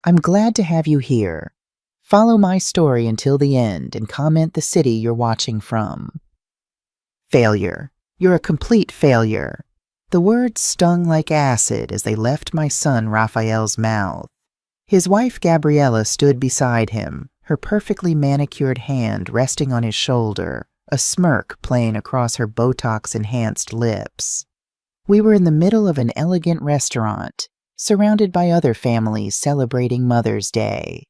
I'm glad to have you here. Follow my story until the end and comment the city you're watching from. Failure. You're a complete failure. The words stung like acid as they left my son Raphael's mouth. His wife Gabriella stood beside him, her perfectly manicured hand resting on his shoulder, a smirk playing across her Botox-enhanced lips. We were in the middle of an elegant restaurant, surrounded by other families celebrating Mother's Day.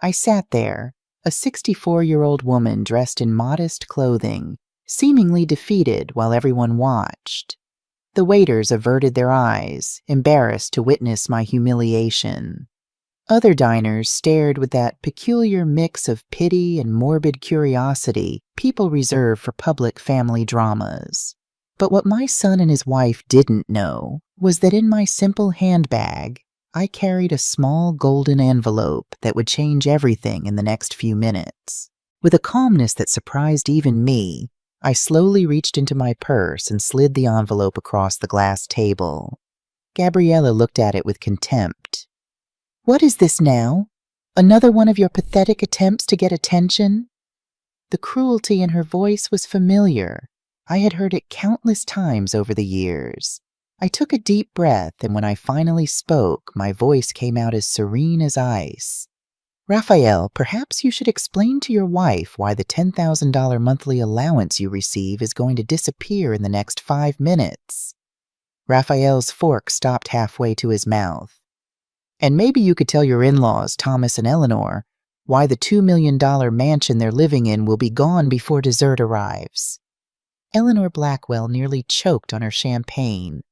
I sat there, a 64-year-old woman dressed in modest clothing, seemingly defeated while everyone watched. The waiters averted their eyes, embarrassed to witness my humiliation. Other diners stared with that peculiar mix of pity and morbid curiosity people reserve for public family dramas. But what my son and his wife didn't know was that in my simple handbag, I carried a small golden envelope that would change everything in the next few minutes. With a calmness that surprised even me, I slowly reached into my purse and slid the envelope across the glass table. Gabriella looked at it with contempt. "What is this now? Another one of your pathetic attempts to get attention?" The cruelty in her voice was familiar. I had heard it countless times over the years. I took a deep breath, and when I finally spoke, my voice came out as serene as ice. "Raphael, perhaps you should explain to your wife why the $10,000 monthly allowance you receive is going to disappear in the next 5 minutes. Raphael's fork stopped halfway to his mouth. "And maybe you could tell your in-laws, Thomas and Eleanor, why the $2 million mansion they're living in will be gone before dessert arrives." Eleanor Blackwell nearly choked on her champagne.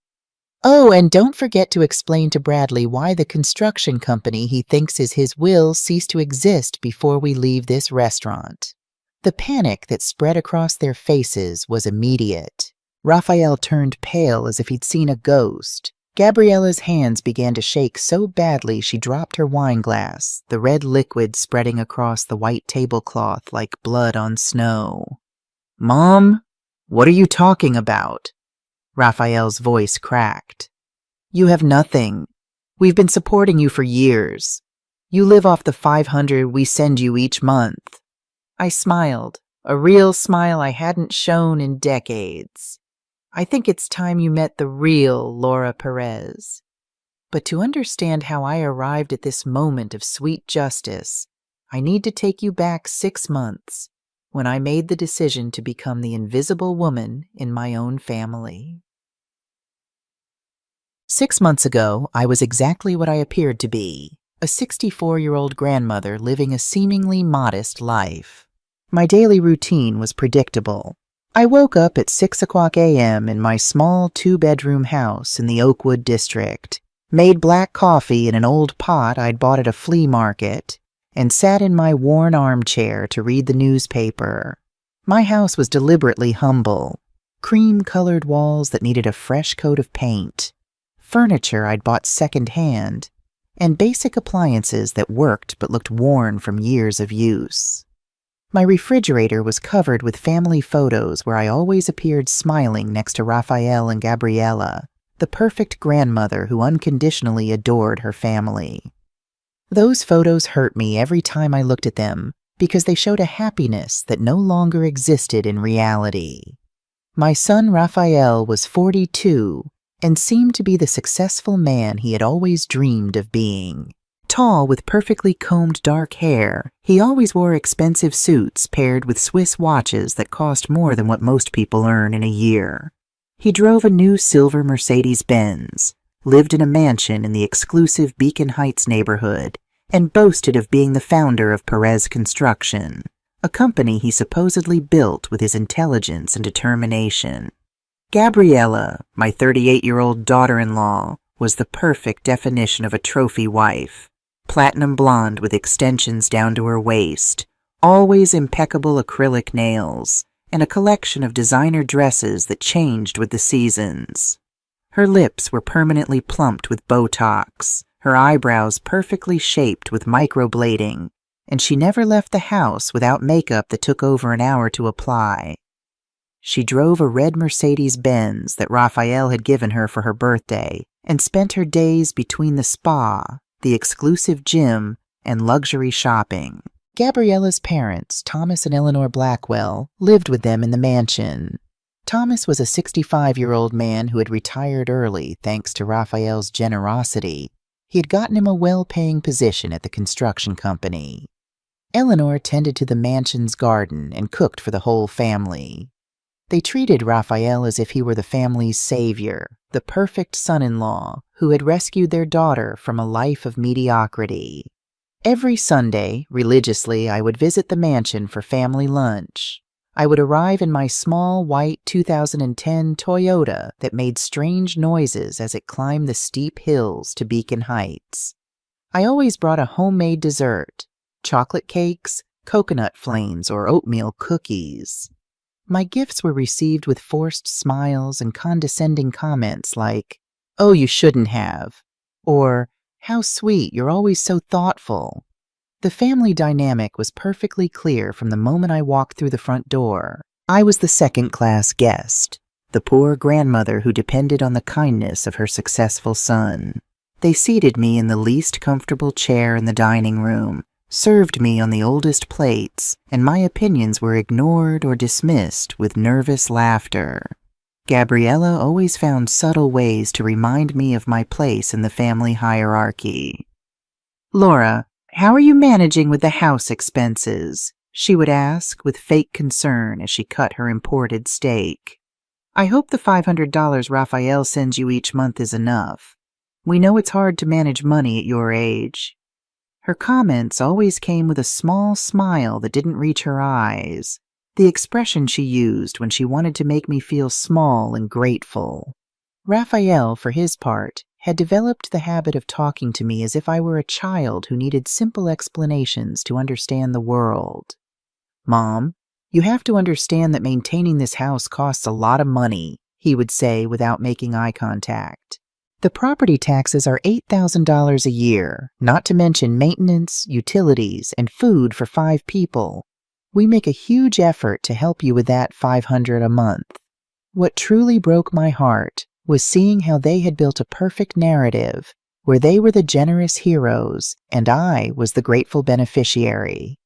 "Oh, and don't forget to explain to Bradley why the construction company he thinks is his will cease to exist before we leave this restaurant." The panic that spread across their faces was immediate. Raphael turned pale as if he'd seen a ghost. Gabriella's hands began to shake so badly she dropped her wine glass, the red liquid spreading across the white tablecloth like blood on snow. "Mom, what are you talking about?" Raphael's voice cracked. "You have nothing. We've been supporting you for years. You live off the $500 we send you each month." I smiled, a real smile I hadn't shown in decades. "I think it's time you met the real Laura Perez. But to understand how I arrived at this moment of sweet justice, I need to take you back 6 months, when I made the decision to become the invisible woman in my own family." 6 months ago, I was exactly what I appeared to be, a 64-year-old grandmother living a seemingly modest life. My daily routine was predictable. I woke up at 6 o'clock a.m. in my small 2-bedroom house in the Oakwood district, made black coffee in an old pot I'd bought at a flea market, and sat in my worn armchair to read the newspaper. My house was deliberately humble. Cream-colored walls that needed a fresh coat of paint, furniture I'd bought second-hand, and basic appliances that worked but looked worn from years of use. My refrigerator was covered with family photos where I always appeared smiling next to Raphael and Gabriella, the perfect grandmother who unconditionally adored her family. Those photos hurt me every time I looked at them because they showed a happiness that no longer existed in reality. My son Raphael was 42 and seemed to be the successful man he had always dreamed of being. Tall with perfectly combed dark hair, he always wore expensive suits paired with Swiss watches that cost more than what most people earn in a year. He drove a new silver Mercedes-Benz, lived in a mansion in the exclusive Beacon Heights neighborhood, and boasted of being the founder of Perez Construction, a company he supposedly built with his intelligence and determination. Gabriella, my 38-year-old daughter-in-law, was the perfect definition of a trophy wife. Platinum blonde with extensions down to her waist, always impeccable acrylic nails, and a collection of designer dresses that changed with the seasons. Her lips were permanently plumped with Botox, her eyebrows perfectly shaped with microblading, and she never left the house without makeup that took over an hour to apply. She drove a red Mercedes-Benz that Raphael had given her for her birthday and spent her days between the spa, the exclusive gym, and luxury shopping. Gabriella's parents, Thomas and Eleanor Blackwell, lived with them in the mansion. Thomas was a 65-year-old man who had retired early thanks to Raphael's generosity. He had gotten him a well-paying position at the construction company. Eleanor tended to the mansion's garden and cooked for the whole family. They treated Raphael as if he were the family's savior, the perfect son-in-law who had rescued their daughter from a life of mediocrity. Every Sunday, religiously, I would visit the mansion for family lunch. I would arrive in my small, white 2010 Toyota that made strange noises as it climbed the steep hills to Beacon Heights. I always brought a homemade dessert, chocolate cakes, coconut flames, or oatmeal cookies. My gifts were received with forced smiles and condescending comments like, "Oh, you shouldn't have," or "How sweet, you're always so thoughtful." The family dynamic was perfectly clear from the moment I walked through the front door. I was the second-class guest, the poor grandmother who depended on the kindness of her successful son. They seated me in the least comfortable chair in the dining room, served me on the oldest plates, and my opinions were ignored or dismissed with nervous laughter. Gabriella always found subtle ways to remind me of my place in the family hierarchy. "Laura, how are you managing with the house expenses?" she would ask with fake concern as she cut her imported steak. "I hope the $500 Raphael sends you each month is enough. We know it's hard to manage money at your age." Her comments always came with a small smile that didn't reach her eyes, the expression she used when she wanted to make me feel small and grateful. Raphael, for his part, had developed the habit of talking to me as if I were a child who needed simple explanations to understand the world. "Mom, you have to understand that maintaining this house costs a lot of money," he would say without making eye contact. "The property taxes are $8,000 a year, not to mention maintenance, utilities, and food for 5 people. We make a huge effort to help you with that $500 a month." What truly broke my heart was seeing how they had built a perfect narrative where they were the generous heroes and I was the grateful beneficiary.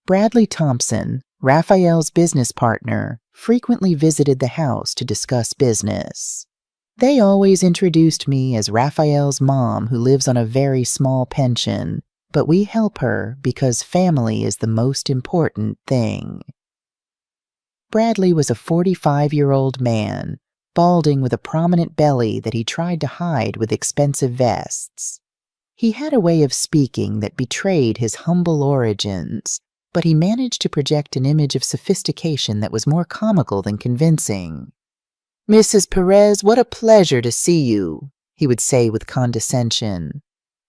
Bradley Thompson, Raphael's business partner, frequently visited the house to discuss business. They always introduced me as Raphael's mom who lives on a very small pension, but we help her because family is the most important thing. Bradley was a 45-year-old man, balding with a prominent belly that he tried to hide with expensive vests. He had a way of speaking that betrayed his humble origins, but he managed to project an image of sophistication that was more comical than convincing. "Mrs. Perez, what a pleasure to see you," he would say with condescension.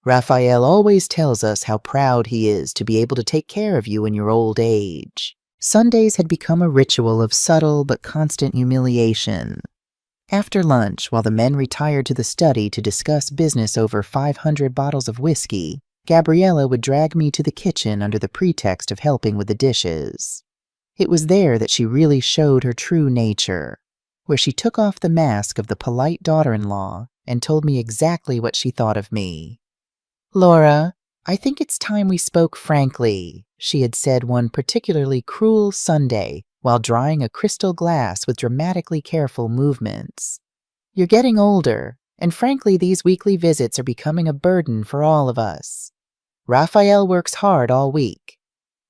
"Raphael always tells us how proud he is to be able to take care of you in your old age." Sundays had become a ritual of subtle but constant humiliation. After lunch, while the men retired to the study to discuss business over 500 bottles of whiskey, Gabriella would drag me to the kitchen under the pretext of helping with the dishes. It was there that she really showed her true nature, where she took off the mask of the polite daughter-in-law and told me exactly what she thought of me. "Laura, I think it's time we spoke frankly," she had said one particularly cruel Sunday while drying a crystal glass with dramatically careful movements. "You're getting older, and frankly these weekly visits are becoming a burden for all of us. Raphael works hard all week.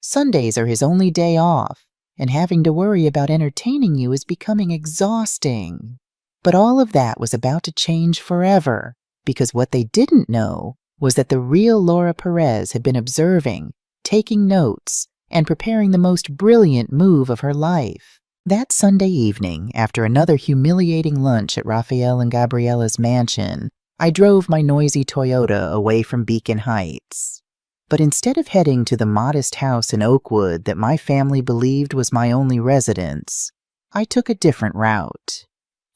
Sundays are his only day off, and having to worry about entertaining you is becoming exhausting." But all of that was about to change forever, because what they didn't know was that the real Laura Perez had been observing, taking notes, and preparing the most brilliant move of her life. That Sunday evening, after another humiliating lunch at Raphael and Gabriella's mansion, I drove my noisy Toyota away from Beacon Heights. But instead of heading to the modest house in Oakwood that my family believed was my only residence, I took a different route.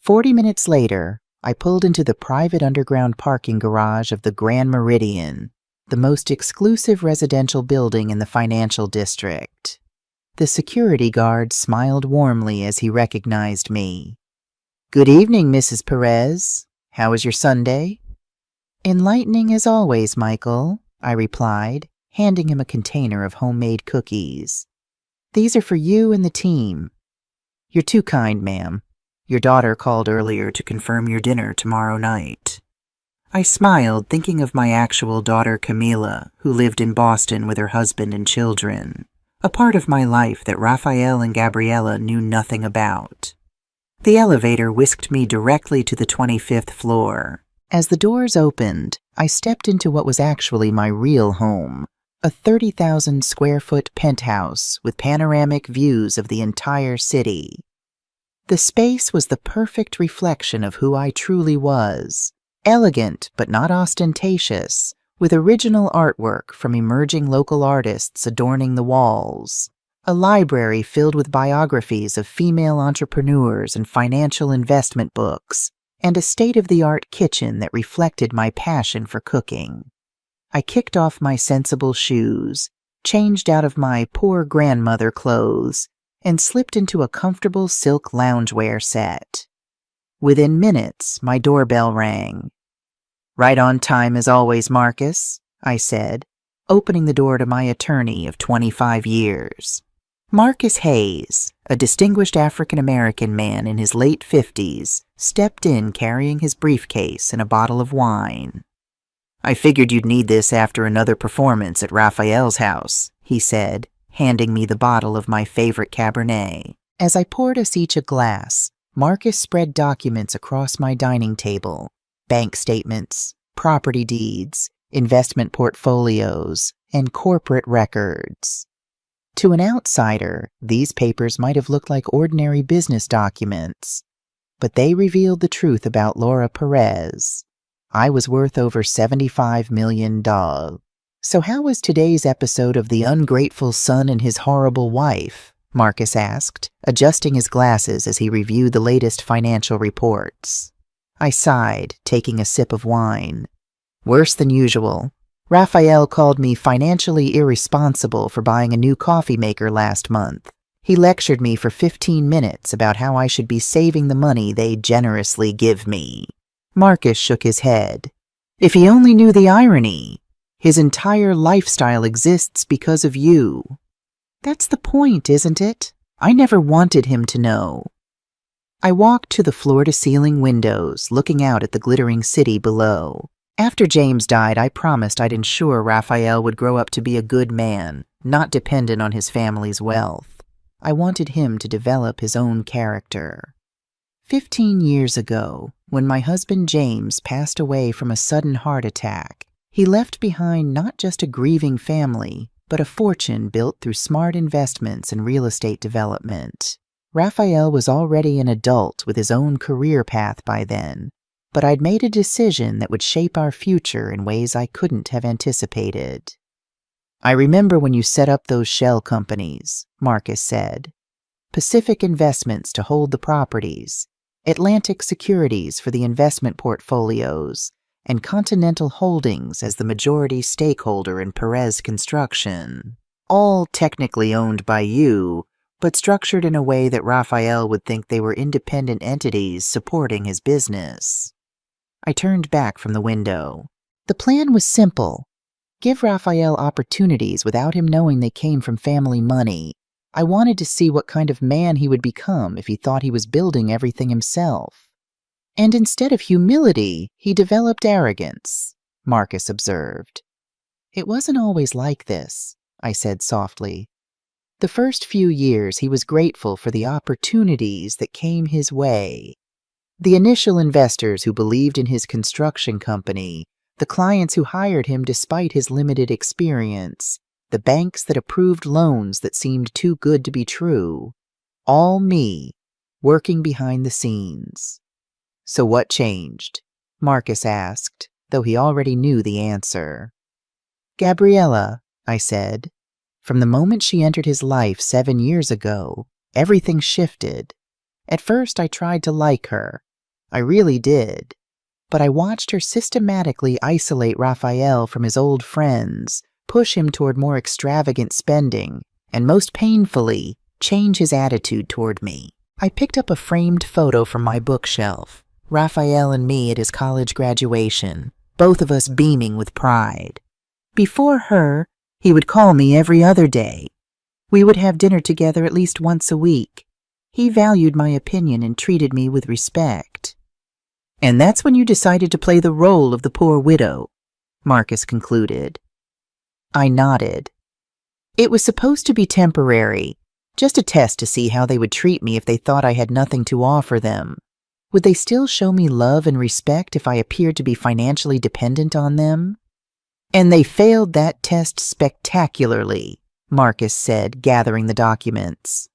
40 minutes later, I pulled into the private underground parking garage of the Grand Meridian, the most exclusive residential building in the financial district. The security guard smiled warmly as he recognized me. "Good evening, Mrs. Perez. How was your Sunday?" Enlightening as always, Michael, I replied, handing him a container of homemade cookies. These are for you and the team. You're too kind, ma'am. Your daughter called earlier to confirm your dinner tomorrow night. I smiled, thinking of my actual daughter Camila, who lived in Boston with her husband and children, a part of my life that Raphael and Gabriella knew nothing about. The elevator whisked me directly to the 25th floor. As the doors opened, I stepped into what was actually my real home, a 30,000 square foot penthouse with panoramic views of the entire city. The space was the perfect reflection of who I truly was, elegant but not ostentatious, with original artwork from emerging local artists adorning the walls, a library filled with biographies of female entrepreneurs and financial investment books, and a state-of-the-art kitchen that reflected my passion for cooking. I kicked off my sensible shoes, changed out of my poor grandmother clothes, and slipped into a comfortable silk loungewear set. Within minutes, my doorbell rang. "Right on time as always, Marcus," I said, opening the door to my attorney of 25 years. Marcus Hayes, a distinguished African-American man in his late 50s, stepped in carrying his briefcase and a bottle of wine. "I figured you'd need this after another performance at Raphael's house," he said, handing me the bottle of my favorite Cabernet. As I poured us each a glass, Marcus spread documents across my dining table: bank statements, property deeds, investment portfolios, and corporate records. To an outsider, these papers might have looked like ordinary business documents, but they revealed the truth about Laura Perez. I was worth over $75 million. "So how was today's episode of The Ungrateful Son and His Horrible Wife?" Marcus asked, adjusting his glasses as he reviewed the latest financial reports. I sighed, taking a sip of wine. "Worse than usual. Raphael called me financially irresponsible for buying a new coffee maker last month. He lectured me for 15 minutes about how I should be saving the money they generously give me." Marcus shook his head. "If he only knew the irony. His entire lifestyle exists because of you." "That's the point, isn't it? I never wanted him to know." I walked to the floor-to-ceiling windows, looking out at the glittering city below. After James died, I promised I'd ensure Raphael would grow up to be a good man, not dependent on his family's wealth. I wanted him to develop his own character. 15 years ago, when my husband James passed away from a sudden heart attack, he left behind not just a grieving family, but a fortune built through smart investments and real estate development. Raphael was already an adult with his own career path by then, but I'd made a decision that would shape our future in ways I couldn't have anticipated. "I remember when you set up those shell companies," Marcus said. "Pacific Investments to hold the properties, Atlantic Securities for the investment portfolios, and Continental Holdings as the majority stakeholder in Perez Construction. All technically owned by you, but structured in a way that Raphael would think they were independent entities supporting his business." I turned back from the window. The plan was simple. Give Raphael opportunities without him knowing they came from family money. I wanted to see what kind of man he would become if he thought he was building everything himself. "And instead of humility, he developed arrogance," Marcus observed. "It wasn't always like this," I said softly. "The first few years he was grateful for the opportunities that came his way. The initial investors who believed in his construction company, the clients who hired him despite his limited experience, the banks that approved loans that seemed too good to be true. All me, working behind the scenes." "So what changed?" Marcus asked, though he already knew the answer. "Gabriella," I said. "From the moment she entered his life 7 years ago, everything shifted. At first I tried to like her. I really did. But I watched her systematically isolate Raphael from his old friends, push him toward more extravagant spending, and most painfully, change his attitude toward me. I picked up a framed photo from my bookshelf, Raphael and me at his college graduation, both of us beaming with pride. Before her, he would call me every other day. We would have dinner together at least once a week. He valued my opinion and treated me with respect. And that's when you decided to play the role of the poor widow, Marcus concluded. I nodded. It was supposed to be temporary, just a test to see how they would treat me if they thought I had nothing to offer them. Would they still show me love and respect if I appeared to be financially dependent on them? And they failed that test spectacularly, Marcus said, gathering the documents.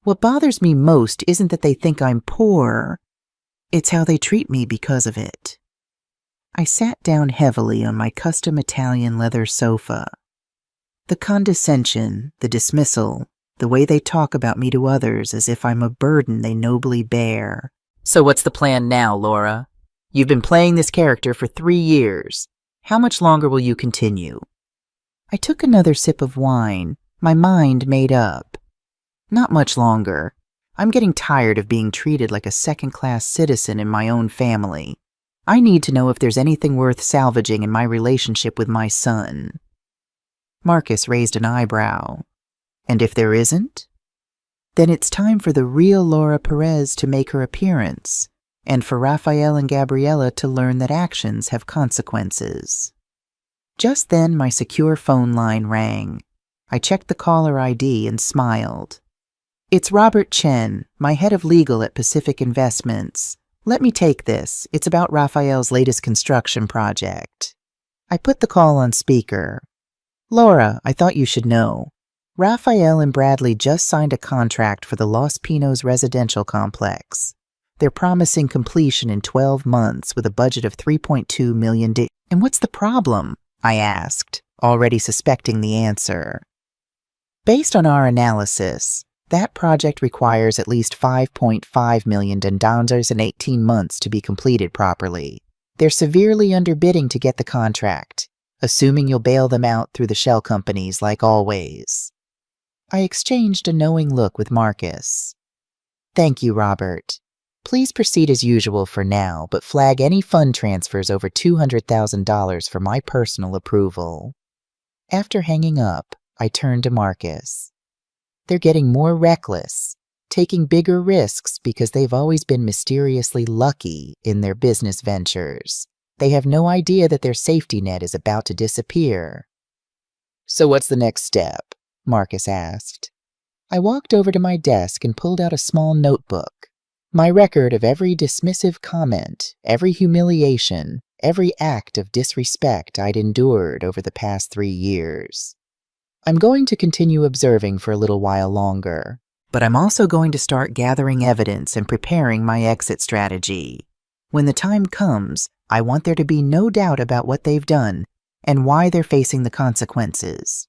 What bothers me most isn't that they think I'm poor. It's how they treat me because of it. I sat down heavily on my custom Italian leather sofa. The condescension, the dismissal, the way they talk about me to others as if I'm a burden they nobly bear. So what's the plan now, Laura? You've been playing this character for 3 years. How much longer will you continue? I took another sip of wine, my mind made up. Not much longer. I'm getting tired of being treated like a second-class citizen in my own family. I need to know if there's anything worth salvaging in my relationship with my son. Marcus raised an eyebrow. And if there isn't? Then it's time for the real Laura Perez to make her appearance, and for Raphael and Gabriella to learn that actions have consequences. Just then my secure phone line rang. I checked the caller ID and smiled. It's Robert Chen, my head of legal at Pacific Investments. Let me take this. It's about Raphael's latest construction project. I put the call on speaker. Laura, I thought you should know. Raphael and Bradley just signed a contract for the Los Pinos residential complex. They're promising completion in 12 months with a budget of $3.2 million. And what's the problem? I asked, already suspecting the answer. Based on our analysis, that project requires at least $5.5 million in 18 months to be completed properly. They're severely underbidding to get the contract, assuming you'll bail them out through the shell companies like always. I exchanged a knowing look with Marcus. Thank you, Robert. Please proceed as usual for now, but flag any fund transfers over $200,000 for my personal approval. After hanging up, I turned to Marcus. They're getting more reckless, taking bigger risks because they've always been mysteriously lucky in their business ventures. They have no idea that their safety net is about to disappear. So what's the next step? Marcus asked. I walked over to my desk and pulled out a small notebook. My record of every dismissive comment, every humiliation, every act of disrespect I'd endured over the past 3 years. I'm going to continue observing for a little while longer, but I'm also going to start gathering evidence and preparing my exit strategy. When the time comes, I want there to be no doubt about what they've done and why they're facing the consequences.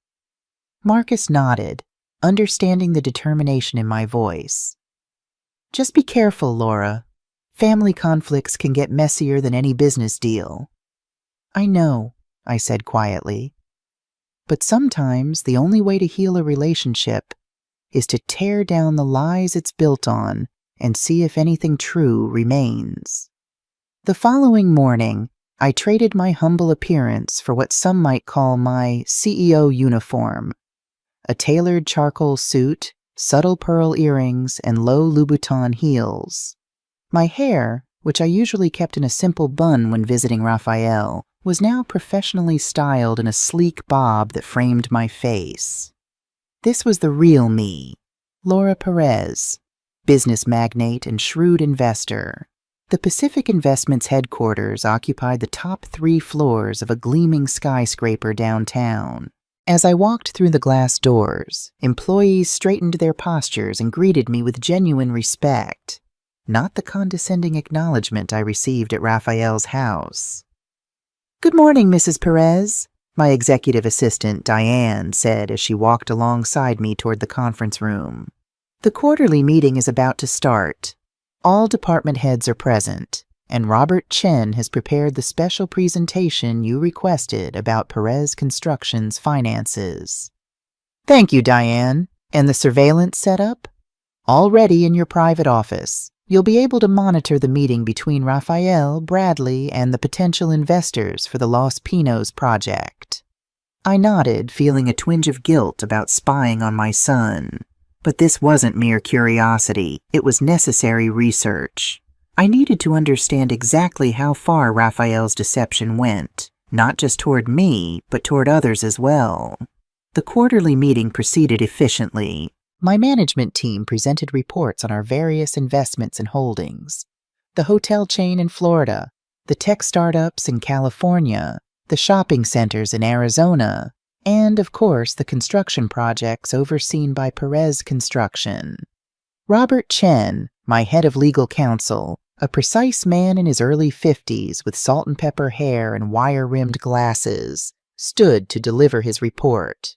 Marcus nodded, understanding the determination in my voice. Just be careful, Laura. Family conflicts can get messier than any business deal. I know, I said quietly. But sometimes the only way to heal a relationship is to tear down the lies it's built on and see if anything true remains. The following morning, I traded my humble appearance for what some might call my CEO uniform. A tailored charcoal suit, subtle pearl earrings, and low Louboutin heels. My hair, which I usually kept in a simple bun when visiting Raphael, was now professionally styled in a sleek bob that framed my face. This was the real me, Laura Perez, business magnate and shrewd investor. The Pacific Investments headquarters occupied the top 3 floors of a gleaming skyscraper downtown. As I walked through the glass doors, employees straightened their postures and greeted me with genuine respect, not the condescending acknowledgement I received at Raphael's house. Good morning, Mrs. Perez, my executive assistant, Diane, said as she walked alongside me toward the conference room. The quarterly meeting is about to start. All department heads are present, and Robert Chen has prepared the special presentation you requested about Perez Construction's finances. Thank you, Diane. And the surveillance setup? All ready in your private office. You'll be able to monitor the meeting between Raphael, Bradley, and the potential investors for the Los Pinos project. I nodded, feeling a twinge of guilt about spying on my son. But this wasn't mere curiosity, it was necessary research. I needed to understand exactly how far Raphael's deception went, not just toward me, but toward others as well. The quarterly meeting proceeded efficiently. My management team presented reports on our various investments and holdings. The hotel chain in Florida, the tech startups in California, the shopping centers in Arizona, and, of course, the construction projects overseen by Perez Construction. Robert Chen, my head of legal counsel, a precise man in his early 50s with salt and pepper hair and wire-rimmed glasses, stood to deliver his report.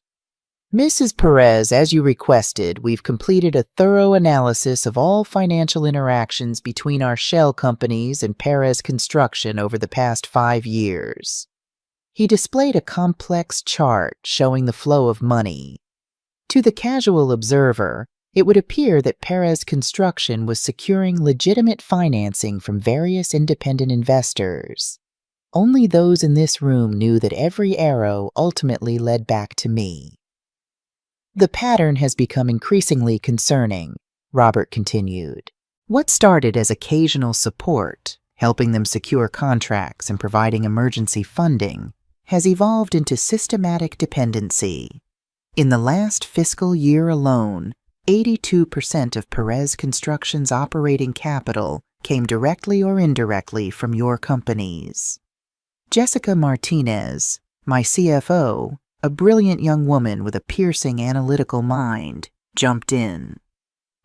Mrs. Perez, as you requested, we've completed a thorough analysis of all financial interactions between our shell companies and Perez Construction over the past 5 years. He displayed a complex chart showing the flow of money. To the casual observer, it would appear that Perez Construction was securing legitimate financing from various independent investors. Only those in this room knew that every arrow ultimately led back to me. The pattern has become increasingly concerning, Robert continued. What started as occasional support, helping them secure contracts and providing emergency funding, has evolved into systematic dependency. In the last fiscal year alone, 82% of Perez Construction's operating capital came directly or indirectly from your companies. Jessica Martinez, my CFO, a brilliant young woman with a piercing analytical mind, jumped in.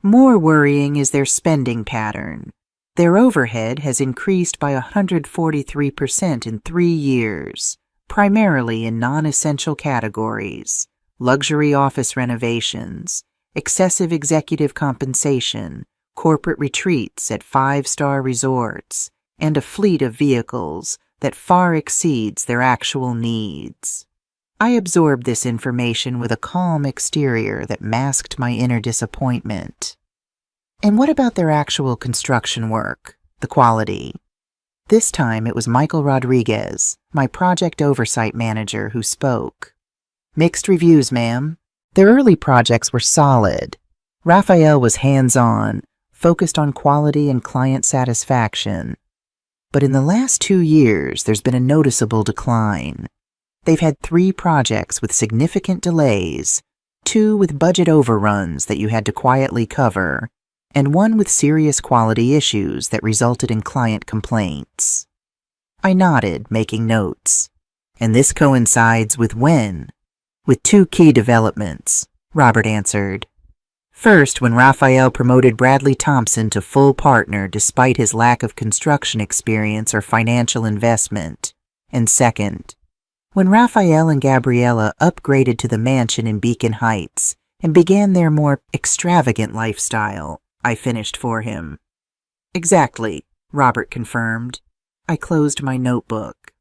More worrying is their spending pattern. Their overhead has increased by 143% in 3 years, primarily in non-essential categories: luxury office renovations, excessive executive compensation, corporate retreats at 5-star resorts, and a fleet of vehicles that far exceeds their actual needs. I absorbed this information with a calm exterior that masked my inner disappointment. And what about their actual construction work, the quality? This time it was Michael Rodriguez, my project oversight manager, who spoke. Mixed reviews, ma'am. Their early projects were solid. Raphael was hands-on, focused on quality and client satisfaction. But in the last 2 years, there's been a noticeable decline. They've had 3 projects with significant delays, 2 with budget overruns that you had to quietly cover, and 1 with serious quality issues that resulted in client complaints. I nodded, making notes. And this coincides with when? With 2 key developments, Robert answered. First, when Raphael promoted Bradley Thompson to full partner despite his lack of construction experience or financial investment. And second, when Raphael and Gabriella upgraded to the mansion in Beacon Heights and began their more extravagant lifestyle, I finished for him. Exactly, Robert confirmed. I closed my notebook.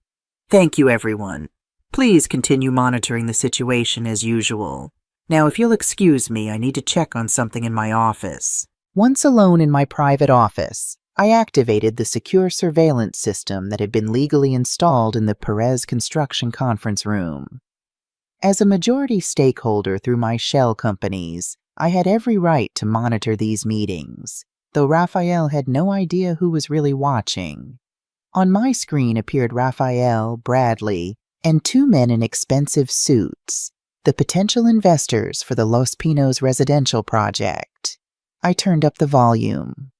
Thank you, everyone. Please continue monitoring the situation as usual. Now, if you'll excuse me, I need to check on something in my office. Once alone in my private office, I activated the secure surveillance system that had been legally installed in the Perez Construction conference room. As a majority stakeholder through my shell companies, I had every right to monitor these meetings, though Raphael had no idea who was really watching. On my screen appeared Raphael, Bradley, and 2 men in expensive suits, the potential investors for the Los Pinos residential project. I turned up the volume.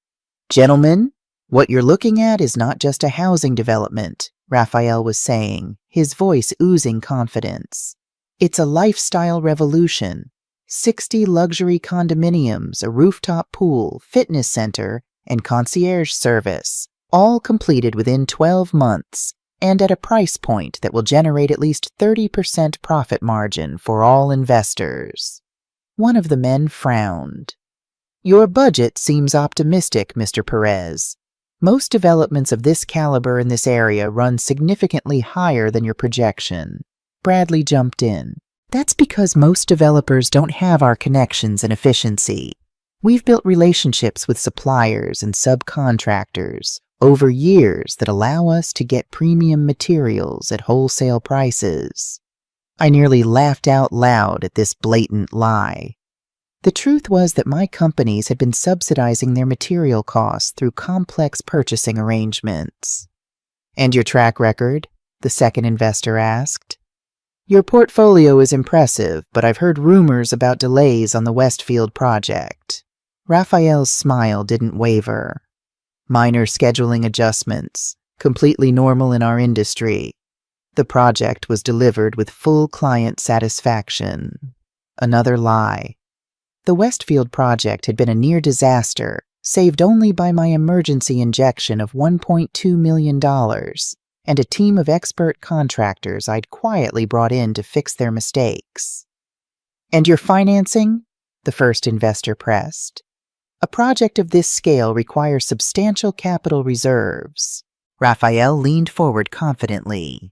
Gentlemen, what you're looking at is not just a housing development, Raphael was saying, his voice oozing confidence. It's a lifestyle revolution. 60 luxury condominiums, a rooftop pool, fitness center, and concierge service, all completed within 12 months, and at a price point that will generate at least 30% profit margin for all investors. One of the men frowned. Your budget seems optimistic, Mr. Perez. Most developments of this caliber in this area run significantly higher than your projection. Bradley jumped in. That's because most developers don't have our connections and efficiency. We've built relationships with suppliers and subcontractors over years that allow us to get premium materials at wholesale prices. I nearly laughed out loud at this blatant lie. The truth was that my companies had been subsidizing their material costs through complex purchasing arrangements. "And your track record?" the second investor asked. "Your portfolio is impressive, but I've heard rumors about delays on the Westfield project." Raphael's smile didn't waver. "Minor scheduling adjustments, completely normal in our industry. The project was delivered with full client satisfaction." Another lie. The Westfield project had been a near disaster, saved only by my emergency injection of $1.2 million and a team of expert contractors I'd quietly brought in to fix their mistakes. "And your financing?" the first investor pressed. "A project of this scale requires substantial capital reserves." Raphael leaned forward confidently.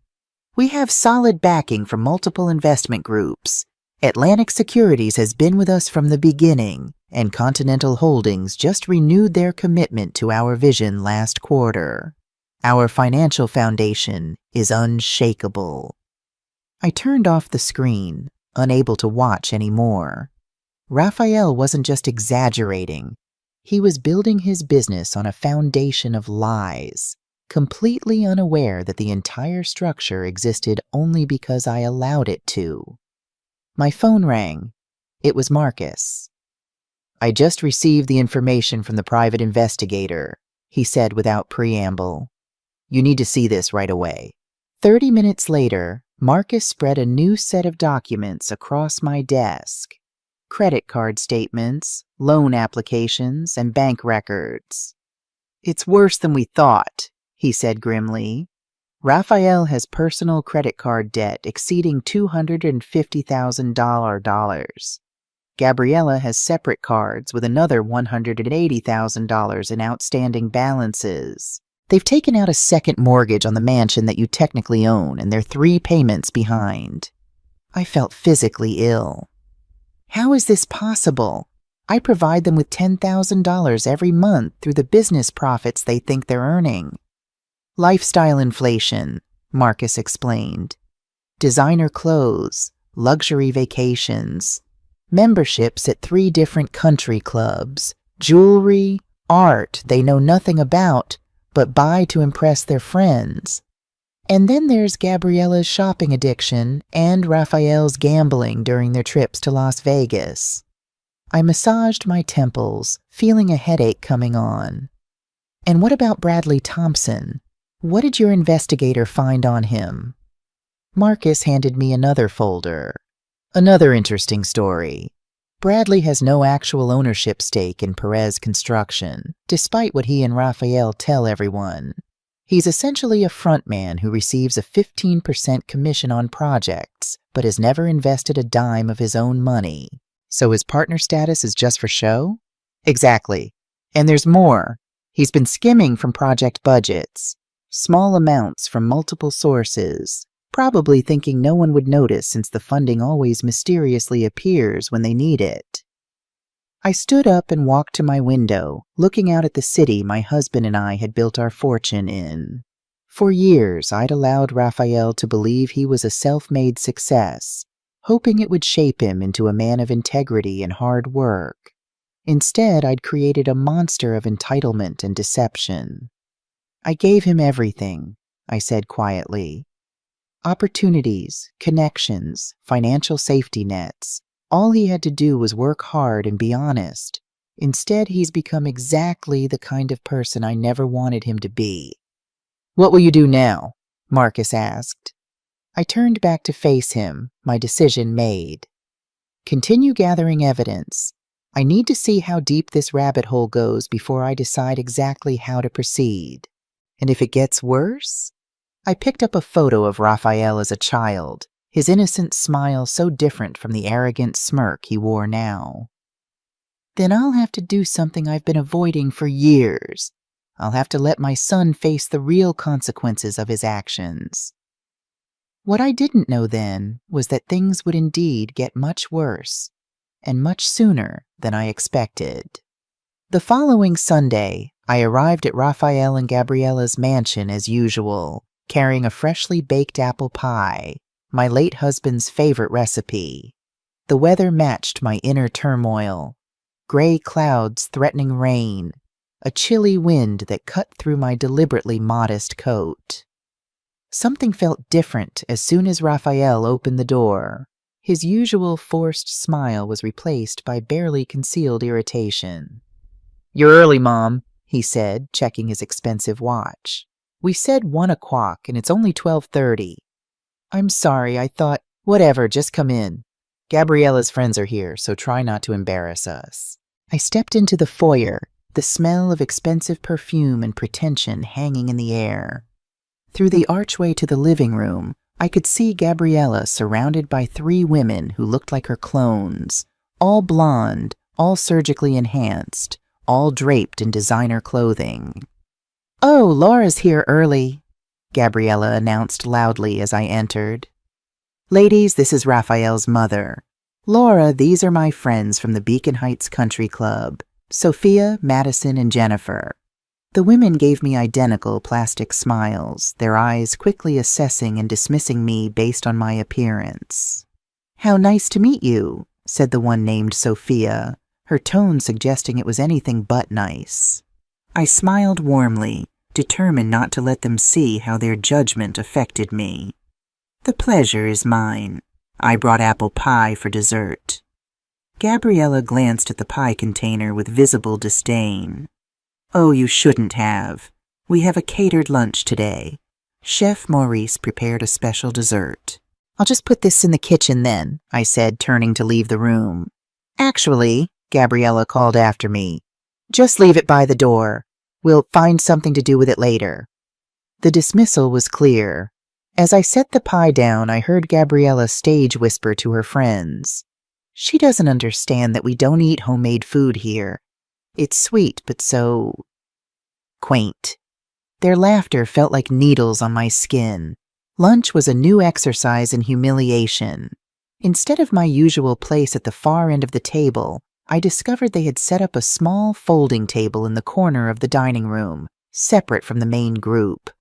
"We have solid backing from multiple investment groups. Atlantic Securities has been with us from the beginning, and Continental Holdings just renewed their commitment to our vision last quarter. Our financial foundation is unshakable." I turned off the screen, unable to watch anymore. Raphael wasn't just exaggerating. He was building his business on a foundation of lies, completely unaware that the entire structure existed only because I allowed it to. My phone rang. It was Marcus. "I just received the information from the private investigator," he said without preamble. "You need to see this right away." 30 minutes later, Marcus spread a new set of documents across my desk. Credit card statements, loan applications, and bank records. "It's worse than we thought," he said grimly. "Raphael has personal credit card debt exceeding $250,000. Gabriella has separate cards with another $180,000 in outstanding balances. They've taken out a second mortgage on the mansion that you technically own, and they're 3 payments behind." I felt physically ill. How is this possible? I provide them with $10,000 every month through the business profits they think they're earning. "Lifestyle inflation," Marcus explained. "Designer clothes, luxury vacations, memberships at 3 different country clubs, jewelry, art they know nothing about but buy to impress their friends. And then there's Gabriella's shopping addiction and Raphael's gambling during their trips to Las Vegas." I massaged my temples, feeling a headache coming on. "And what about Bradley Thompson? What did your investigator find on him?" Marcus handed me another folder. "Another interesting story. Bradley has no actual ownership stake in Perez Construction, despite what he and Raphael tell everyone. He's essentially a frontman who receives a 15% commission on projects, but has never invested a dime of his own money. So his partner status is just for show?" "Exactly. And there's more. He's been skimming from project budgets. Small amounts from multiple sources, probably thinking no one would notice since the funding always mysteriously appears when they need it." I stood up and walked to my window, looking out at the city my husband and I had built our fortune in. For years, I'd allowed Raphael to believe he was a self-made success, hoping it would shape him into a man of integrity and hard work. Instead, I'd created a monster of entitlement and deception. "I gave him everything," I said quietly. "Opportunities, connections, financial safety nets. All he had to do was work hard and be honest. Instead, he's become exactly the kind of person I never wanted him to be." "What will you do now?" Marcus asked. I turned back to face him, my decision made. "Continue gathering evidence. I need to see how deep this rabbit hole goes before I decide exactly how to proceed. And if it gets worse?" I picked up a photo of Raphael as a child, his innocent smile so different from the arrogant smirk he wore now. "Then I'll have to do something I've been avoiding for years. I'll have to let my son face the real consequences of his actions." What I didn't know then was that things would indeed get much worse, and much sooner than I expected. The following Sunday, I arrived at Raphael and Gabriella's mansion as usual, carrying a freshly baked apple pie, my late husband's favorite recipe. The weather matched my inner turmoil. Gray clouds threatening rain, a chilly wind that cut through my deliberately modest coat. Something felt different as soon as Raphael opened the door. His usual forced smile was replaced by barely concealed irritation. "You're early, Mom," he said, checking his expensive watch. "We said 1 o'clock, and it's only 12:30. "I'm sorry, I thought—" "Whatever, just come in. Gabriella's friends are here, so try not to embarrass us." I stepped into the foyer, the smell of expensive perfume and pretension hanging in the air. Through the archway to the living room, I could see Gabriella surrounded by 3 women who looked like her clones, all blonde, all surgically enhanced, all draped in designer clothing. "Oh, Laura's here early," Gabriella announced loudly as I entered. "Ladies, this is Raphael's mother. Laura, these are my friends from the Beacon Heights Country Club, Sophia, Madison, and Jennifer." The women gave me identical plastic smiles, their eyes quickly assessing and dismissing me based on my appearance. "How nice to meet you," said the one named Sophia, her tone suggesting it was anything but nice. I smiled warmly, determined not to let them see how their judgment affected me. "The pleasure is mine. I brought apple pie for dessert." Gabriella glanced at the pie container with visible disdain. "Oh, you shouldn't have. We have a catered lunch today. Chef Maurice prepared a special dessert." "I'll just put this in the kitchen then," I said, turning to leave the room. "Actually," Gabriella called after me, "just leave it by the door. We'll find something to do with it later." The dismissal was clear. As I set the pie down, I heard Gabriella stage whisper to her friends, "She doesn't understand that we don't eat homemade food here. It's sweet, but so quaint." Their laughter felt like needles on my skin. Lunch was a new exercise in humiliation. Instead of my usual place at the far end of the table, I discovered they had set up a small folding table in the corner of the dining room, separate from the main group.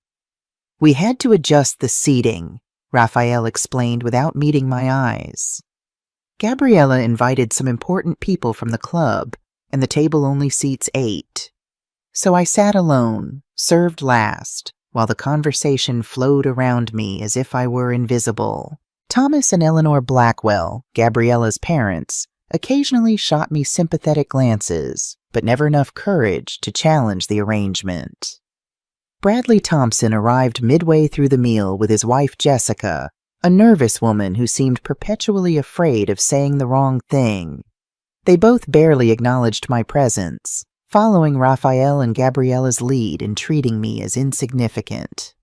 "We had to adjust the seating," Raphael explained without meeting my eyes. "Gabriella invited some important people from the club, and the table only seats 8. So I sat alone, served last, while the conversation flowed around me as if I were invisible. Thomas and Eleanor Blackwell, Gabriella's parents, occasionally shot me sympathetic glances, but never enough courage to challenge the arrangement. Bradley Thompson arrived midway through the meal with his wife Jessica, a nervous woman who seemed perpetually afraid of saying the wrong thing. They both barely acknowledged my presence, following Raphael and Gabriella's lead in treating me as insignificant.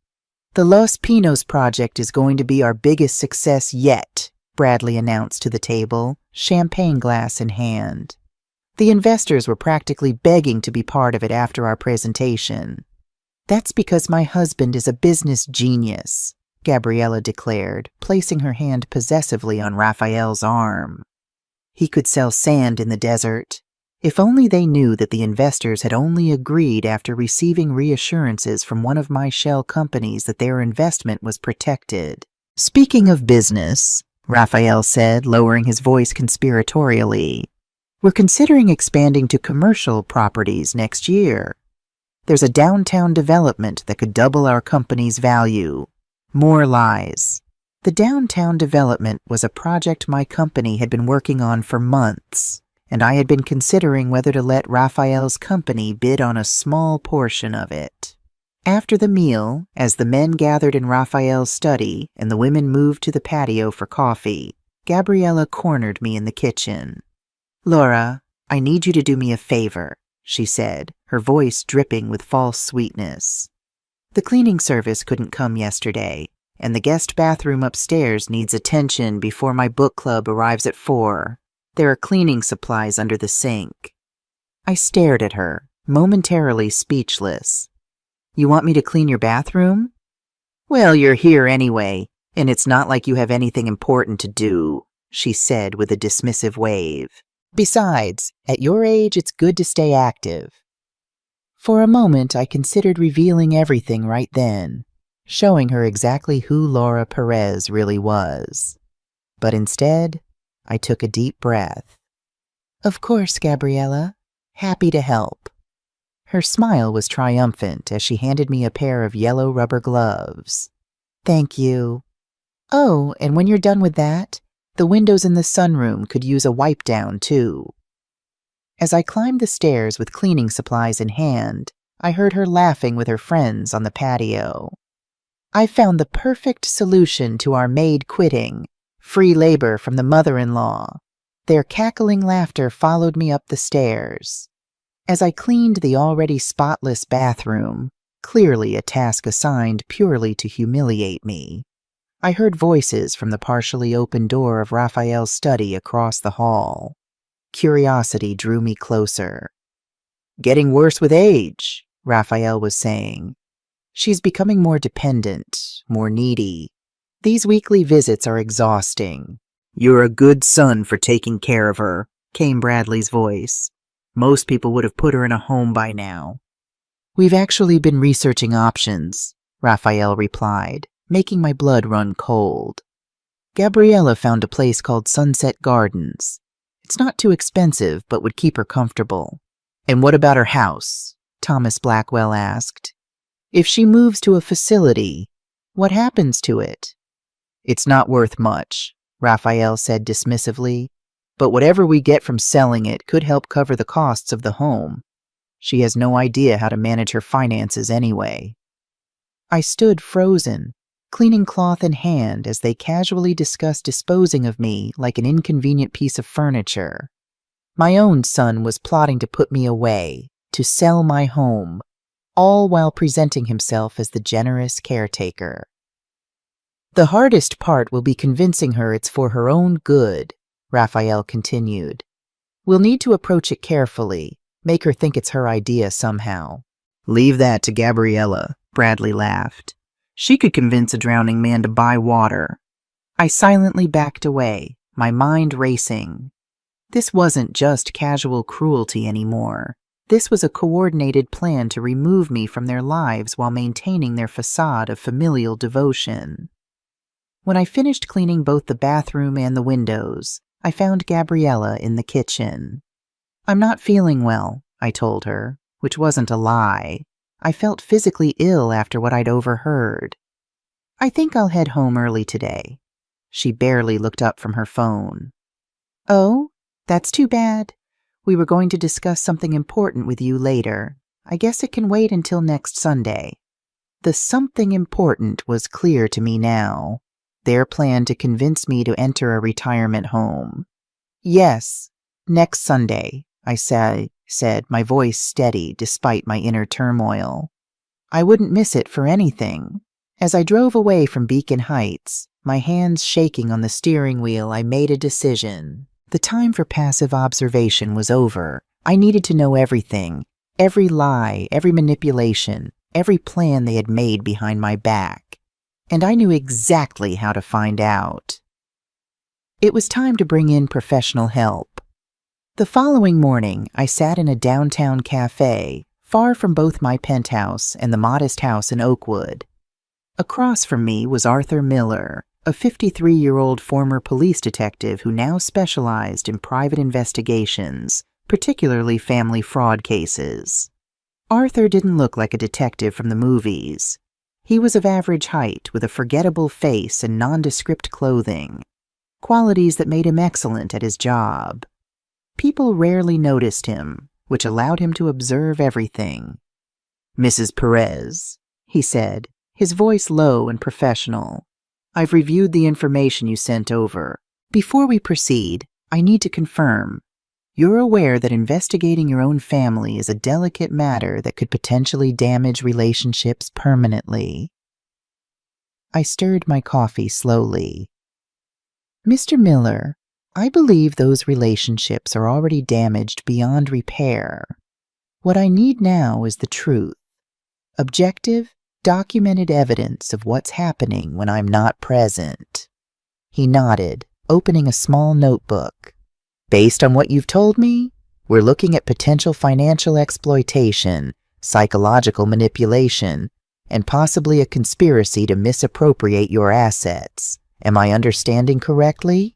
"The Los Pinos project is going to be our biggest success yet," Bradley announced to the table, champagne glass in hand. "The investors were practically begging to be part of it after our presentation." "That's because my husband is a business genius," Gabriella declared, placing her hand possessively on Raphael's arm. "He could sell sand in the desert. If only they knew that the investors had only agreed after receiving reassurances from one of my shell companies that their investment was protected." "Speaking of business," Raphael said, lowering his voice conspiratorially, "we're considering expanding to commercial properties next year. There's a downtown development that could double our company's value." More lies. The downtown development was a project my company had been working on for months, and I had been considering whether to let Raphael's company bid on a small portion of it. After the meal, as the men gathered in Raphael's study and the women moved to the patio for coffee, Gabriella cornered me in the kitchen. "Laura, I need you to do me a favor," she said, her voice dripping with false sweetness. "The cleaning service couldn't come yesterday, and the guest bathroom upstairs needs attention before my book club arrives at 4. There are cleaning supplies under the sink." I stared at her, momentarily speechless. "You want me to clean your bathroom?" "Well, you're here anyway, and it's not like you have anything important to do," she said with a dismissive wave. Besides, at your age, it's good to stay active. For a moment, I considered revealing everything right then, showing her exactly who Laura Perez really was. But instead, I took a deep breath. Of course, Gabriella. Happy to help. Her smile was triumphant as she handed me a pair of yellow rubber gloves. Thank you. Oh, and when you're done with that, the windows in the sunroom could use a wipe down, too. As I climbed the stairs with cleaning supplies in hand, I heard her laughing with her friends on the patio. I found the perfect solution to our maid quitting, free labor from the mother-in-law. Their cackling laughter followed me up the stairs. As I cleaned the already spotless bathroom, clearly a task assigned purely to humiliate me, I heard voices from the partially open door of Raphael's study across the hall. Curiosity drew me closer. Getting worse with age, Raphael was saying. She's becoming more dependent, more needy. These weekly visits are exhausting. You're a good son for taking care of her, came Bradley's voice. Most people would have put her in a home by now. We've actually been researching options, Raphael replied, making my blood run cold. Gabriella found a place called Sunset Gardens. It's not too expensive, but would keep her comfortable. And what about her house? Thomas Blackwell asked. If she moves to a facility, what happens to it? It's not worth much, Raphael said dismissively, but whatever we get from selling it could help cover the costs of the home. She has no idea how to manage her finances anyway. I stood frozen, cleaning cloth in hand as they casually discussed disposing of me like an inconvenient piece of furniture. My own son was plotting to put me away, to sell my home, all while presenting himself as the generous caretaker. The hardest part will be convincing her it's for her own good, Raphael continued. We'll need to approach it carefully, make her think it's her idea somehow. Leave that to Gabriella, Bradley laughed. She could convince a drowning man to buy water. I silently backed away, my mind racing. This wasn't just casual cruelty anymore. This was a coordinated plan to remove me from their lives while maintaining their facade of familial devotion. When I finished cleaning both the bathroom and the windows, I found Gabriella in the kitchen. I'm not feeling well, I told her, which wasn't a lie. I felt physically ill after what I'd overheard. I think I'll head home early today. She barely looked up from her phone. Oh, that's too bad. We were going to discuss something important with you later. I guess it can wait until next Sunday. The something important was clear to me now. Their plan to convince me to enter a retirement home. Yes, next Sunday, I said, my voice steady despite my inner turmoil. I wouldn't miss it for anything. As I drove away from Beacon Heights, my hands shaking on the steering wheel, I made a decision. The time for passive observation was over. I needed to know everything, every lie, every manipulation, every plan they had made behind my back. And I knew exactly how to find out. It was time to bring in professional help. The following morning, I sat in a downtown cafe, far from both my penthouse and the modest house in Oakwood. Across from me was Arthur Miller, a 53-year-old former police detective who now specialized in private investigations, particularly family fraud cases. Arthur didn't look like a detective from the movies. He was of average height with a forgettable face and nondescript clothing, qualities that made him excellent at his job. People rarely noticed him, which allowed him to observe everything. Mrs. Perez, he said, his voice low and professional. I've reviewed the information you sent over. Before we proceed, I need to confirm. You're aware that investigating your own family is a delicate matter that could potentially damage relationships permanently. I stirred my coffee slowly. Mr. Miller, I believe those relationships are already damaged beyond repair. What I need now is the truth. Objective, documented evidence of what's happening when I'm not present. He nodded, opening a small notebook. Based on what you've told me, we're looking at potential financial exploitation, psychological manipulation, and possibly a conspiracy to misappropriate your assets. Am I understanding correctly?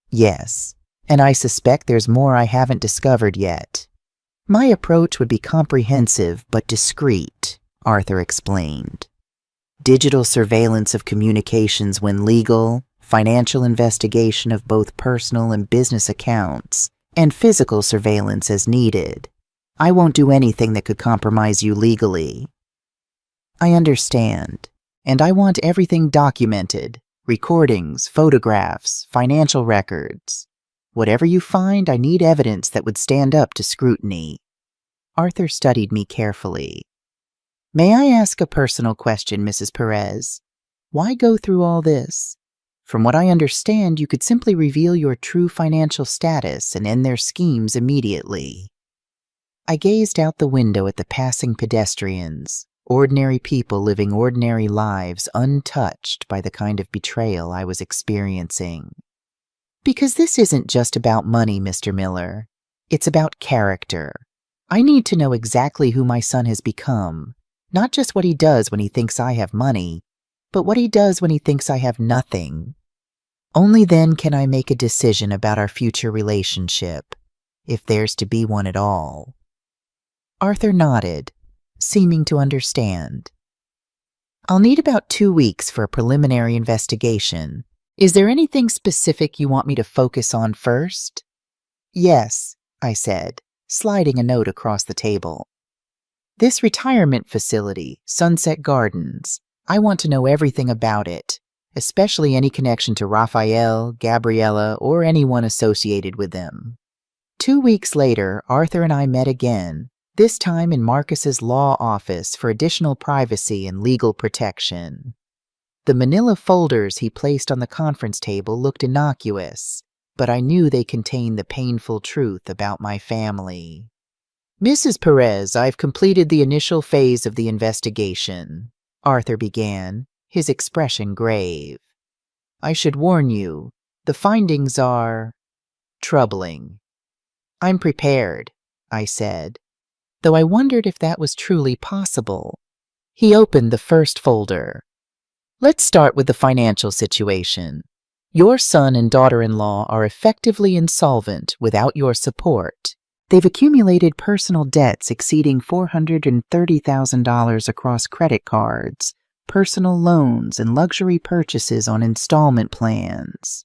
Yes, and I suspect there's more I haven't discovered yet. My approach would be comprehensive but discreet, Arthur explained. Digital surveillance of communications when legal, financial investigation of both personal and business accounts, and physical surveillance as needed. I won't do anything that could compromise you legally. I understand, and I want everything documented, recordings, photographs, financial records. Whatever you find, I need evidence that would stand up to scrutiny. Arthur studied me carefully. May I ask a personal question, Mrs. Perez? Why go through all this? From what I understand, you could simply reveal your true financial status and end their schemes immediately. I gazed out the window at the passing pedestrians, ordinary people living ordinary lives untouched by the kind of betrayal I was experiencing. Because this isn't just about money, Mr. Miller. It's about character. I need to know exactly who my son has become, not just what he does when he thinks I have money, but what he does when he thinks I have nothing. Only then can I make a decision about our future relationship, if there's to be one at all. Arthur nodded, seeming to understand. I'll need about 2 weeks for a preliminary investigation. Is there anything specific you want me to focus on first? Yes, I said, sliding a note across the table. This retirement facility, Sunset Gardens, I want to know everything about it, especially any connection to Raphael, Gabriella, or anyone associated with them. 2 weeks later, Arthur and I met again, this time in Marcus's law office for additional privacy and legal protection. The manila folders he placed on the conference table looked innocuous, but I knew they contained the painful truth about my family. Mrs. Perez, I've completed the initial phase of the investigation, Arthur began, his expression grave. I should warn you, the findings are troubling. I'm prepared, I said, though I wondered if that was truly possible. He opened the first folder. Let's start with the financial situation. Your son and daughter-in-law are effectively insolvent without your support. They've accumulated personal debts exceeding $430,000 across credit cards, personal loans, and luxury purchases on installment plans.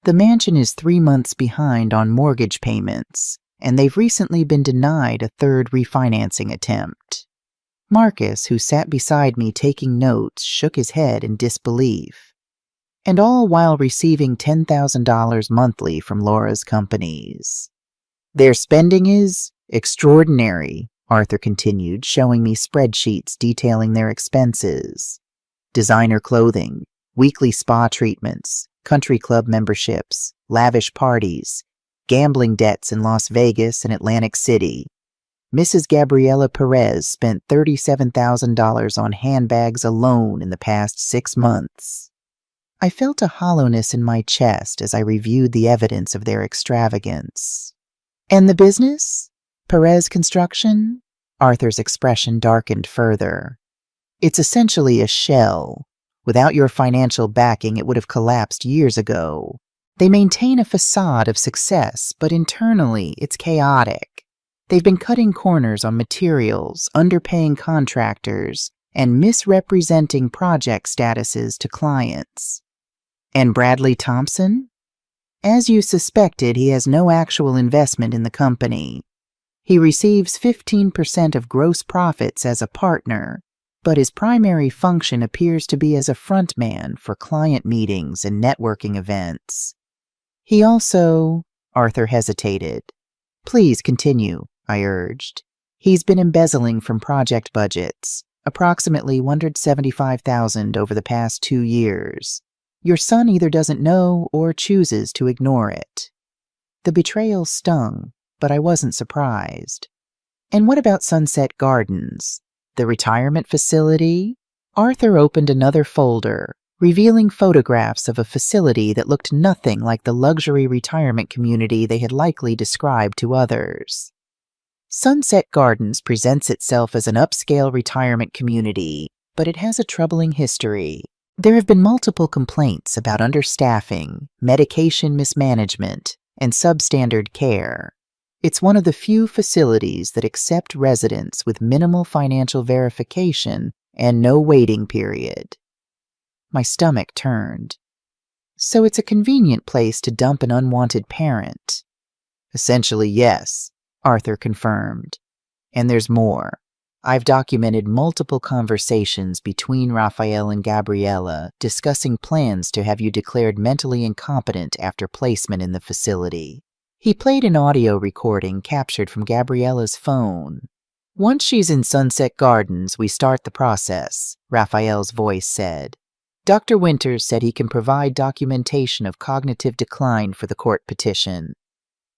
The mansion is 3 months behind on mortgage payments, and they've recently been denied a third refinancing attempt. Marcus, who sat beside me taking notes, shook his head in disbelief. And all while receiving $10,000 monthly from Laura's companies. Their spending is extraordinary, Arthur continued, showing me spreadsheets detailing their expenses. Designer clothing, weekly spa treatments, country club memberships, lavish parties, gambling debts in Las Vegas and Atlantic City. Mrs. Gabriella Perez spent $37,000 on handbags alone in the past 6 months. I felt a hollowness in my chest as I reviewed the evidence of their extravagance. And the business? Perez Construction? Arthur's expression darkened further. It's essentially a shell. Without your financial backing, it would have collapsed years ago. They maintain a facade of success, but internally, it's chaotic. They've been cutting corners on materials, underpaying contractors, and misrepresenting project statuses to clients. And Bradley Thompson? As you suspected, he has no actual investment in the company. He receives 15% of gross profits as a partner, but his primary function appears to be as a frontman for client meetings and networking events. He also... Arthur hesitated. Please continue, I urged. He's been embezzling from project budgets, approximately $175,000 over the past 2 years. Your son either doesn't know or chooses to ignore it. The betrayal stung, but I wasn't surprised. And what about Sunset Gardens? The retirement facility? Arthur opened another folder, revealing photographs of a facility that looked nothing like the luxury retirement community they had likely described to others. Sunset Gardens presents itself as an upscale retirement community, but it has a troubling history. There have been multiple complaints about understaffing, medication mismanagement, and substandard care. It's one of the few facilities that accept residents with minimal financial verification and no waiting period. My stomach turned. So it's a convenient place to dump an unwanted parent. Essentially, yes, Arthur confirmed. And there's more. I've documented multiple conversations between Raphael and Gabriella discussing plans to have you declared mentally incompetent after placement in the facility. He played an audio recording captured from Gabriella's phone. Once she's in Sunset Gardens, we start the process, Raphael's voice said. Dr. Winters said he can provide documentation of cognitive decline for the court petition.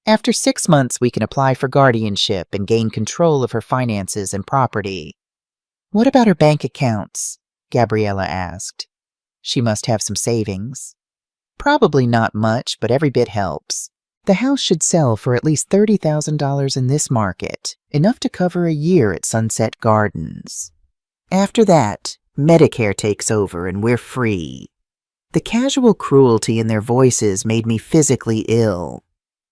After 6 months, we can apply for guardianship and gain control of her finances and property. What about her bank accounts? Gabriella asked. She must have some savings. Probably not much, but every bit helps. The house should sell for at least $30,000 in this market, enough to cover a year at Sunset Gardens. After that, Medicare takes over and we're free. The casual cruelty in their voices made me physically ill.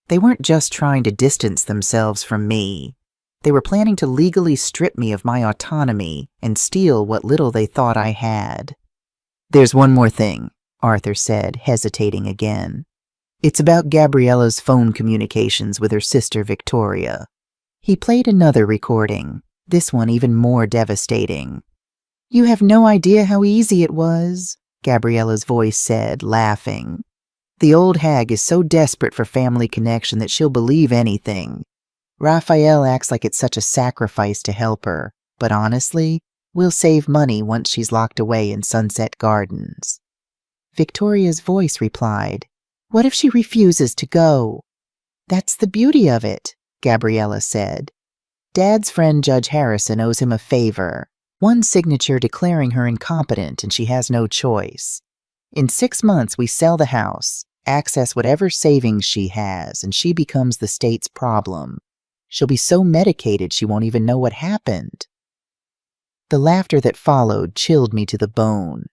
They weren't just trying to distance themselves from me. They were planning to legally strip me of my autonomy and steal what little they thought I had. There's one more thing, Arthur said, hesitating again. It's about Gabriella's phone communications with her sister Victoria. He played another recording, this one even more devastating. You have no idea how easy it was, Gabriella's voice said, laughing. The old hag is so desperate for family connection that she'll believe anything. Raphael acts like it's such a sacrifice to help her, but honestly, we'll save money once she's locked away in Sunset Gardens. Victoria's voice replied, What if she refuses to go? That's the beauty of it, Gabriella said. Dad's friend Judge Harrison owes him a favor, one signature declaring her incompetent and she has no choice. In 6 months, we sell the house, access whatever savings she has, and she becomes the state's problem. She'll be so medicated she won't even know what happened. The laughter that followed chilled me to the bone.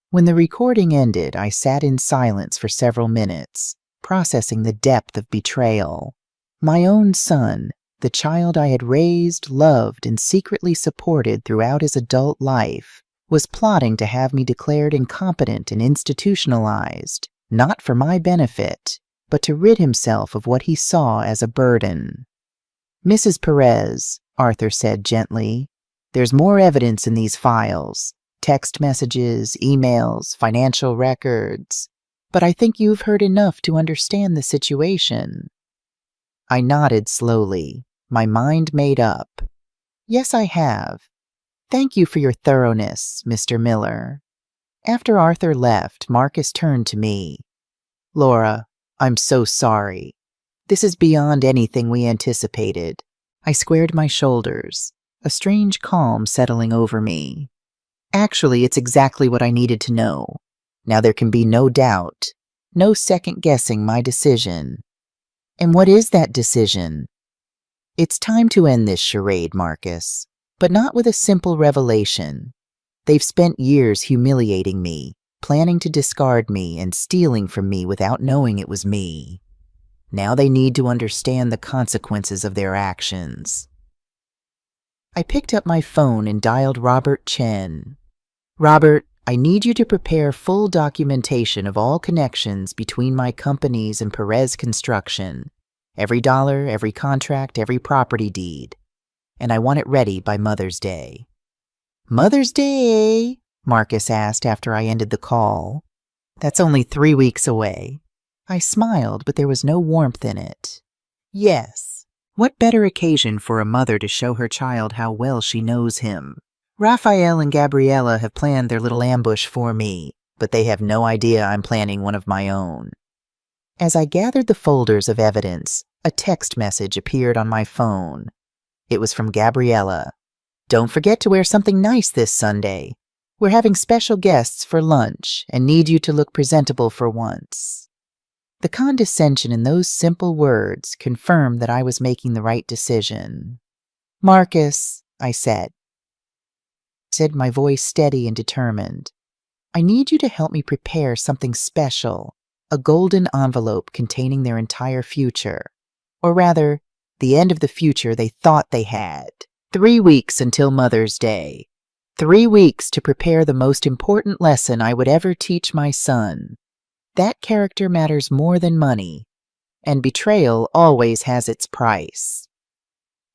When the recording ended, I sat in silence for several minutes, processing the depth of betrayal. My own son, the child I had raised, loved, and secretly supported throughout his adult life, was plotting to have me declared incompetent and institutionalized, not for my benefit, but to rid himself of what he saw as a burden. Mrs. Perez, Arthur said gently, there's more evidence in these files, text messages, emails, financial records, but I think you've heard enough to understand the situation. I nodded slowly, my mind made up. Yes, I have. Thank you for your thoroughness, Mr. Miller. After Arthur left, Marcus turned to me. Laura, I'm so sorry. This is beyond anything we anticipated. I squared my shoulders, a strange calm settling over me. Actually, it's exactly what I needed to know. Now there can be no doubt, no second-guessing my decision. And what is that decision? It's time to end this charade, Marcus, but not with a simple revelation. They've spent years humiliating me, planning to discard me and stealing from me without knowing it was me. Now they need to understand the consequences of their actions. I picked up my phone and dialed Robert Chen. Robert, I need you to prepare full documentation of all connections between my companies and Perez Construction. Every dollar, every contract, every property deed. And I want it ready by Mother's Day. Mother's Day? Marcus asked after I ended the call. That's only 3 weeks away. I smiled, but there was no warmth in it. Yes. What better occasion for a mother to show her child how well she knows him? Raphael and Gabriella have planned their little ambush for me, but they have no idea I'm planning one of my own. As I gathered the folders of evidence, a text message appeared on my phone. It was from Gabriella. Don't forget to wear something nice this Sunday. We're having special guests for lunch and need you to look presentable for once." The condescension in those simple words confirmed that I was making the right decision. "Marcus," I said, my voice steady and determined, "I need you to help me prepare something special, a golden envelope containing their entire future. Or rather, the end of the future they thought they had. 3 weeks until Mother's Day. 3 weeks to prepare the most important lesson I would ever teach my son. That character matters more than money, and betrayal always has its price."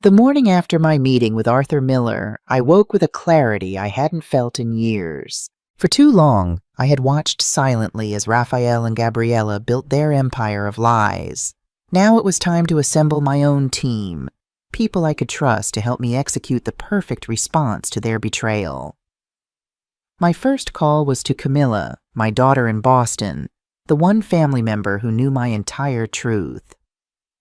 The morning after my meeting with Arthur Miller, I woke with a clarity I hadn't felt in years. For too long, I had watched silently as Raphael and Gabriella built their empire of lies. Now it was time to assemble my own team, people I could trust to help me execute the perfect response to their betrayal. My first call was to Camilla, my daughter in Boston, the one family member who knew my entire truth.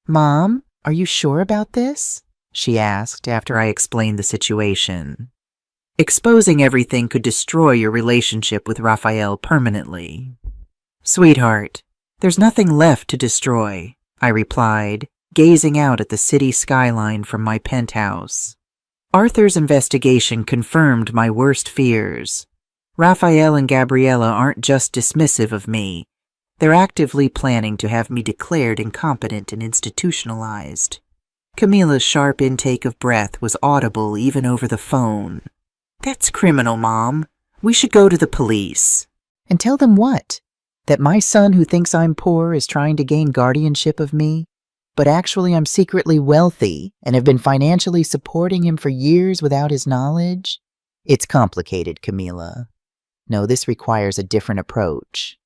"Mom, are you sure about this?" she asked after I explained the situation. "Exposing everything could destroy your relationship with Raphael permanently." "Sweetheart, there's nothing left to destroy," I replied, gazing out at the city skyline from my penthouse. Arthur's investigation confirmed my worst fears. Raphael and Gabriella aren't just dismissive of me. They're actively planning to have me declared incompetent and institutionalized. Camilla's sharp intake of breath was audible even over the phone. "That's criminal, Mom. We should go to the police." "And tell them what? That my son who thinks I'm poor is trying to gain guardianship of me? But actually I'm secretly wealthy and have been financially supporting him for years without his knowledge? It's complicated, Camilla. No, this requires a different approach."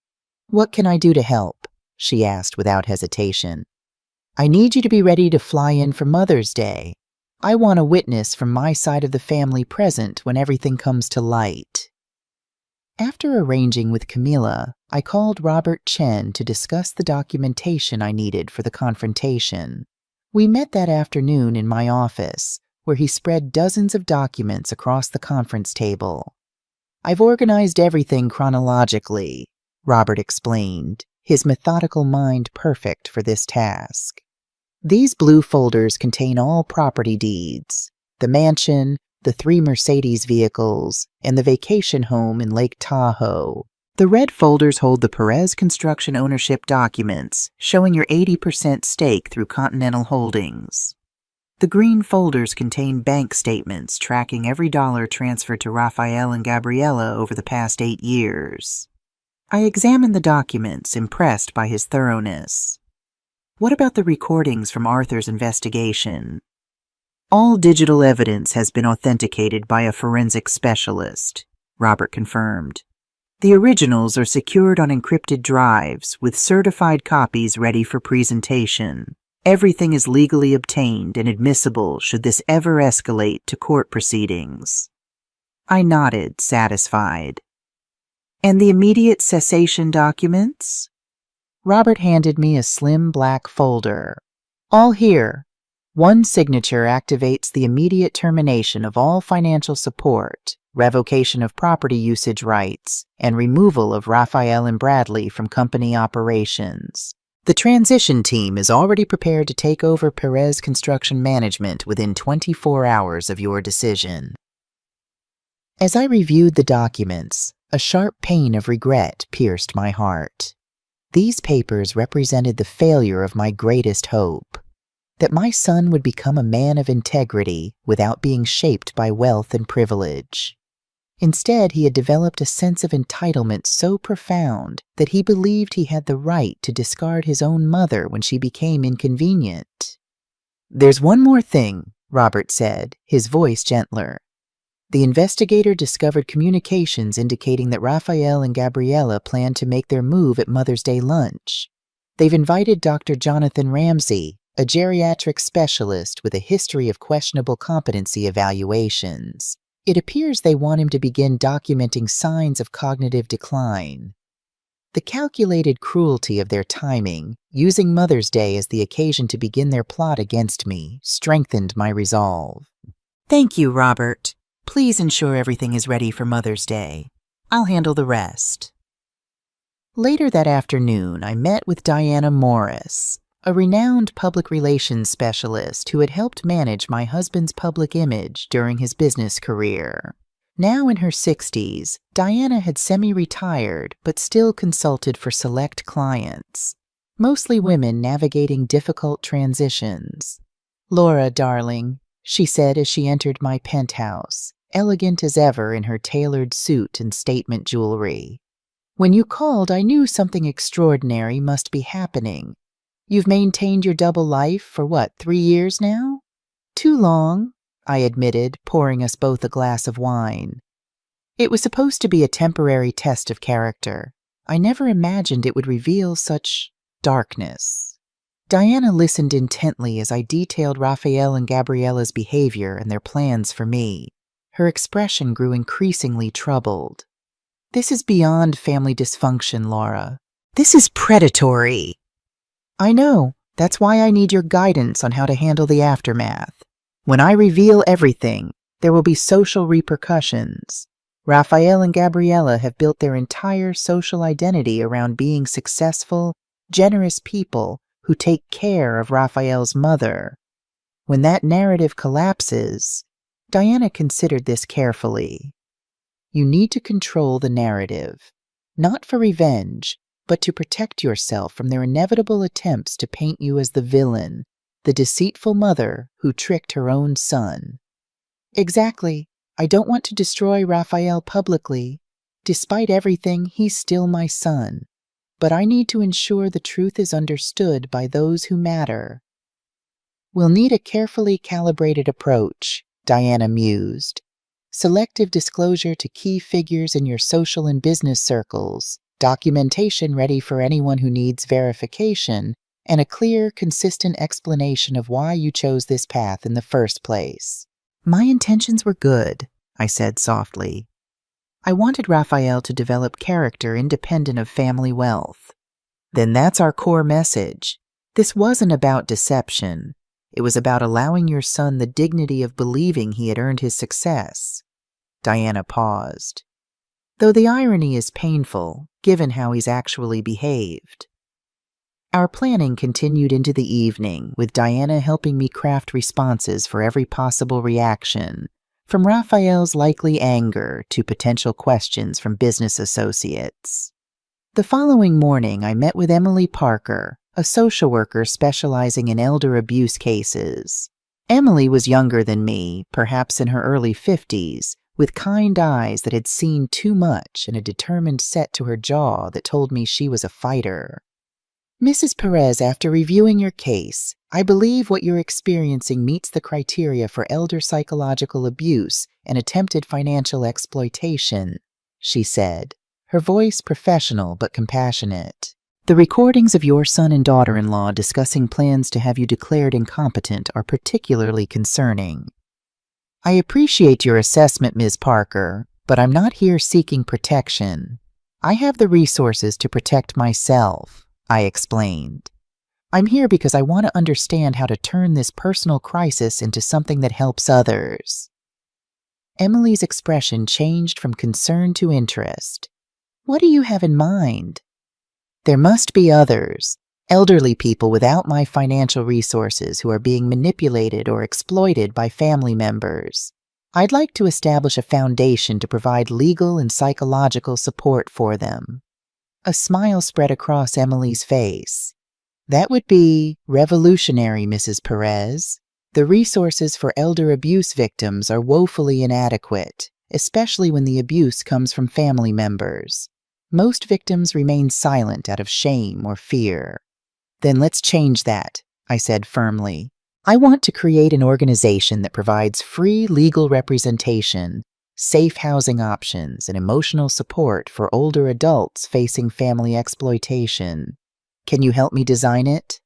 "What can I do to help?" she asked without hesitation. "I need you to be ready to fly in for Mother's Day. I want a witness from my side of the family present when everything comes to light." After arranging with Camilla, I called Robert Chen to discuss the documentation I needed for the confrontation. We met that afternoon in my office, where he spread dozens of documents across the conference table. "I've organized everything chronologically," Robert explained, his methodical mind perfect for this task. "These blue folders contain all property deeds, the mansion, the 3 Mercedes vehicles, and the vacation home in Lake Tahoe. The red folders hold the Perez Construction ownership documents, showing your 80% stake through Continental Holdings. The green folders contain bank statements tracking every dollar transferred to Raphael and Gabriella over the past 8 years. I examined the documents, impressed by his thoroughness. What about the recordings from Arthur's investigation? All digital evidence has been authenticated by a forensic specialist, Robert confirmed. The originals are secured on encrypted drives with certified copies ready for presentation. Everything is legally obtained and admissible should this ever escalate to court proceedings. I nodded, satisfied. And the immediate cessation documents? Robert handed me a slim black folder. All here. One signature activates the immediate termination of all financial support, revocation of property usage rights, and removal of Raphael and Bradley from company operations. The transition team is already prepared to take over Perez Construction Management within 24 hours of your decision. As I reviewed the documents, a sharp pain of regret pierced my heart. These papers represented the failure of my greatest hope, that my son would become a man of integrity without being shaped by wealth and privilege. Instead, he had developed a sense of entitlement so profound that he believed he had the right to discard his own mother when she became inconvenient. "There's one more thing," Robert said, his voice gentler. "The investigator discovered communications indicating that Raphael and Gabriella plan to make their move at Mother's Day lunch. They've invited Dr. Jonathan Ramsey, a geriatric specialist with a history of questionable competency evaluations. It appears they want him to begin documenting signs of cognitive decline. The calculated cruelty of their timing, using Mother's Day as the occasion to begin their plot against me, strengthened my resolve. Thank you, Robert. Please ensure everything is ready for Mother's Day. I'll handle the rest. Later that afternoon, I met with Diana Morris, a renowned public relations specialist who had helped manage my husband's public image during his business career. Now in her 60s, Diana had semi-retired but still consulted for select clients, mostly women navigating difficult transitions. "Laura, darling," she said as she entered my penthouse, elegant as ever in her tailored suit and statement jewelry. "When you called, I knew something extraordinary must be happening. You've maintained your double life for 3 years now?" "Too long," I admitted, pouring us both a glass of wine. It was supposed to be a temporary test of character. I never imagined it would reveal such darkness. Diana listened intently as I detailed Raphael and Gabriella's behavior and their plans for me. Her expression grew increasingly troubled. "This is beyond family dysfunction, Laura. This is predatory." "I know. That's why I need your guidance on how to handle the aftermath. When I reveal everything, there will be social repercussions. Raphael and Gabriella have built their entire social identity around being successful, generous people who take care of Raphael's mother. When that narrative collapses," Diana considered this carefully, "you need to control the narrative, not for revenge, but to protect yourself from their inevitable attempts to paint you as the villain, the deceitful mother who tricked her own son." "Exactly. I don't want to destroy Raphael publicly. Despite everything, he's still my son. But I need to ensure the truth is understood by those who matter." "We'll need a carefully calibrated approach," Diana mused. "Selective disclosure to key figures in your social and business circles, documentation ready for anyone who needs verification, and a clear, consistent explanation of why you chose this path in the first place." "My intentions were good," I said softly. "I wanted Raphael to develop character independent of family wealth." "Then that's our core message. This wasn't about deception. It was about allowing your son the dignity of believing he had earned his success." Diana paused. "Though the irony is painful, given how he's actually behaved." Our planning continued into the evening, with Diana helping me craft responses for every possible reaction, from Raphael's likely anger to potential questions from business associates. The following morning, I met with Emily Parker, a social worker specializing in elder abuse cases. Emily was younger than me, perhaps in her early 50s, with kind eyes that had seen too much and a determined set to her jaw that told me she was a fighter. "Mrs. Perez, after reviewing your case, I believe what you're experiencing meets the criteria for elder psychological abuse and attempted financial exploitation," she said, her voice professional but compassionate. "The recordings of your son and daughter-in-law discussing plans to have you declared incompetent are particularly concerning. I appreciate your assessment, Ms. Parker, but I'm not here seeking protection. I have the resources to protect myself," I explained. "I'm here because I want to understand how to turn this personal crisis into something that helps others." Emily's expression changed from concern to interest. "What do you have in mind?" "There must be others, elderly people without my financial resources who are being manipulated or exploited by family members. I'd like to establish a foundation to provide legal and psychological support for them." A smile spread across Emily's face. "That would be revolutionary, Mrs. Perez. The resources for elder abuse victims are woefully inadequate, especially when the abuse comes from family members. Most victims remain silent out of shame or fear." "Then let's change that," I said firmly. "I want to create an organization that provides free legal representation, safe housing options, and emotional support for older adults facing family exploitation. Can you help me design it?"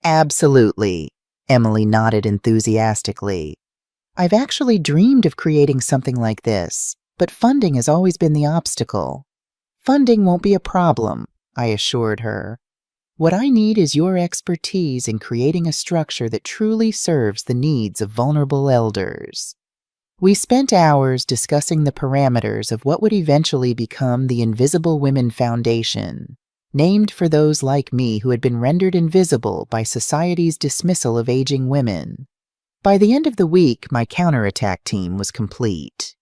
"Absolutely," Emily nodded enthusiastically. "I've actually dreamed of creating something like this, but funding has always been the obstacle." "Funding won't be a problem," I assured her. "What I need is your expertise in creating a structure that truly serves the needs of vulnerable elders." We spent hours discussing the parameters of what would eventually become the Invisible Women Foundation, named for those like me who had been rendered invisible by society's dismissal of aging women. By the end of the week, my counterattack team was complete.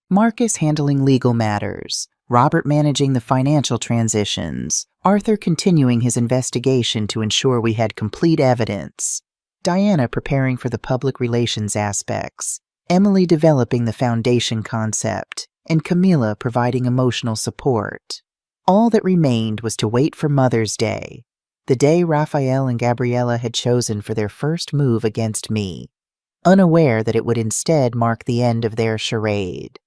Marcus handling legal matters, Robert managing the financial transitions, Arthur continuing his investigation to ensure we had complete evidence, Diana preparing for the public relations aspects, Emily developing the foundation concept, and Camilla providing emotional support. All that remained was to wait for Mother's Day, the day Raphael and Gabriella had chosen for their first move against me, unaware that it would instead mark the end of their charade.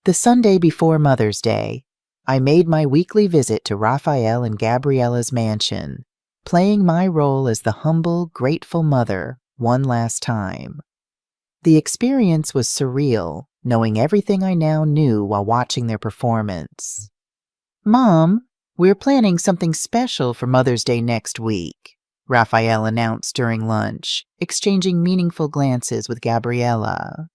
The Sunday before Mother's Day, I made my weekly visit to Raphael and Gabriella's mansion, playing my role as the humble, grateful mother one last time. The experience was surreal, knowing everything I now knew while watching their performance. "Mom, we're planning something special for Mother's Day next week," Raphael announced during lunch, exchanging meaningful glances with Gabriella.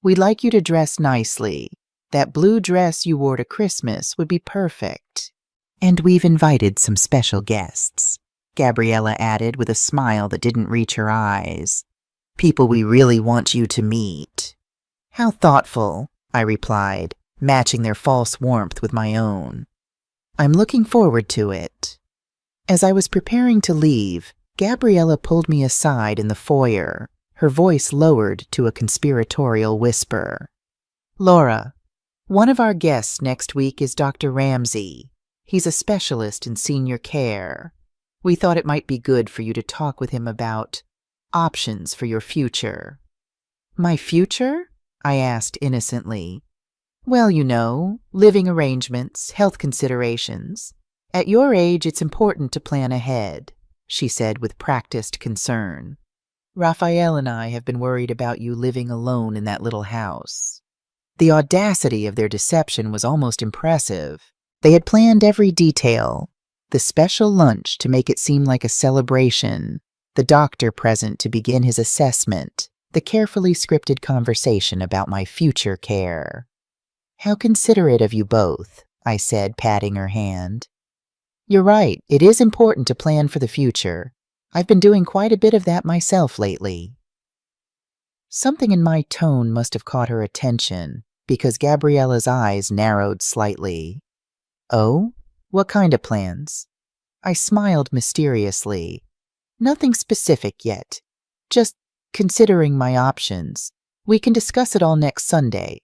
"We'd like you to dress nicely. That blue dress you wore to Christmas would be perfect. And we've invited some special guests," Gabriella added with a smile that didn't reach her eyes. "People we really want you to meet." "How thoughtful," I replied, matching their false warmth with my own. "I'm looking forward to it." As I was preparing to leave, Gabriella pulled me aside in the foyer, her voice lowered to a conspiratorial whisper. "Laura, one of our guests next week is Dr. Ramsey. He's a specialist in senior care. We thought it might be good for you to talk with him about options for your future." "My future?" I asked innocently. "Well, you know, living arrangements, health considerations. At your age, it's important to plan ahead," she said with practiced concern. "Raphael and I have been worried about you living alone in that little house." The audacity of their deception was almost impressive. They had planned every detail: the special lunch to make it seem like a celebration, the doctor present to begin his assessment, the carefully scripted conversation about my future care. "How considerate of you both," I said, patting her hand. "You're right, it is important to plan for the future. I've been doing quite a bit of that myself lately." Something in my tone must have caught her attention, because Gabriella's eyes narrowed slightly. "Oh? What kind of plans?" I smiled mysteriously. "Nothing specific yet. Just considering my options. We can discuss it all next Sunday."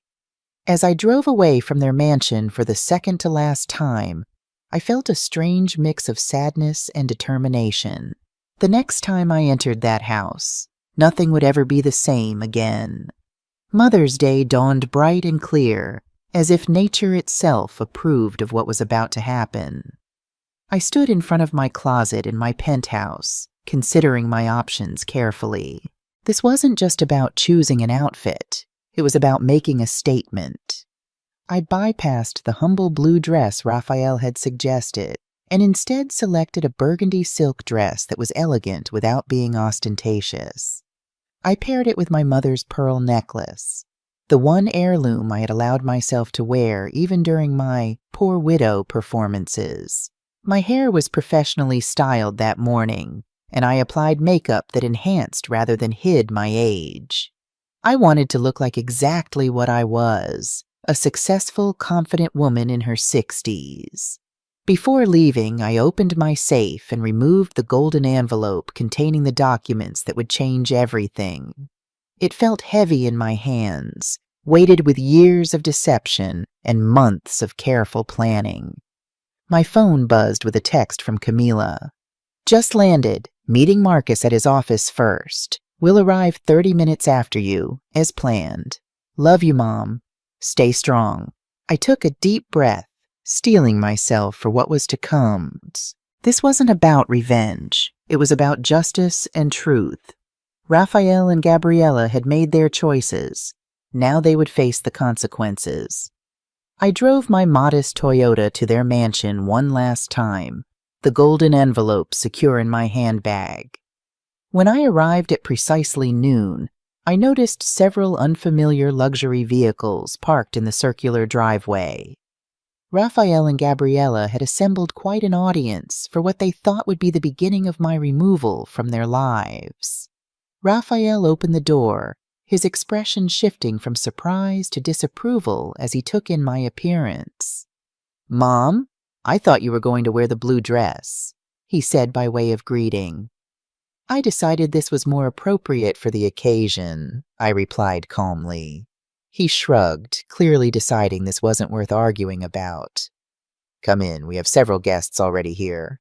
As I drove away from their mansion for the second to last time, I felt a strange mix of sadness and determination. The next time I entered that house, nothing would ever be the same again. Mother's Day dawned bright and clear, as if nature itself approved of what was about to happen. I stood in front of my closet in my penthouse, considering my options carefully. This wasn't just about choosing an outfit. It was about making a statement. I'd bypassed the humble blue dress Raphael had suggested and instead selected a burgundy silk dress that was elegant without being ostentatious. I paired it with my mother's pearl necklace, the one heirloom I had allowed myself to wear even during my Poor Widow performances. My hair was professionally styled that morning, and I applied makeup that enhanced rather than hid my age. I wanted to look like exactly what I was, a successful, confident woman in her 60s. Before leaving, I opened my safe and removed the golden envelope containing the documents that would change everything. It felt heavy in my hands, weighted with years of deception and months of careful planning. My phone buzzed with a text from Camila. "Just landed. Meeting Marcus at his office first. We'll arrive 30 minutes after you, as planned. Love you, Mom. Stay strong." I took a deep breath, steeling myself for what was to come. This wasn't about revenge. It was about justice and truth. Raphael and Gabriella had made their choices. Now they would face the consequences. I drove my modest Toyota to their mansion one last time, the golden envelope secure in my handbag. When I arrived at precisely noon, I noticed several unfamiliar luxury vehicles parked in the circular driveway. Raphael and Gabriella had assembled quite an audience for what they thought would be the beginning of my removal from their lives. Raphael opened the door, his expression shifting from surprise to disapproval as he took in my appearance. "Mom, I thought you were going to wear the blue dress," he said by way of greeting. "I decided this was more appropriate for the occasion," I replied calmly. He shrugged, clearly deciding this wasn't worth arguing about. "Come in, we have several guests already here."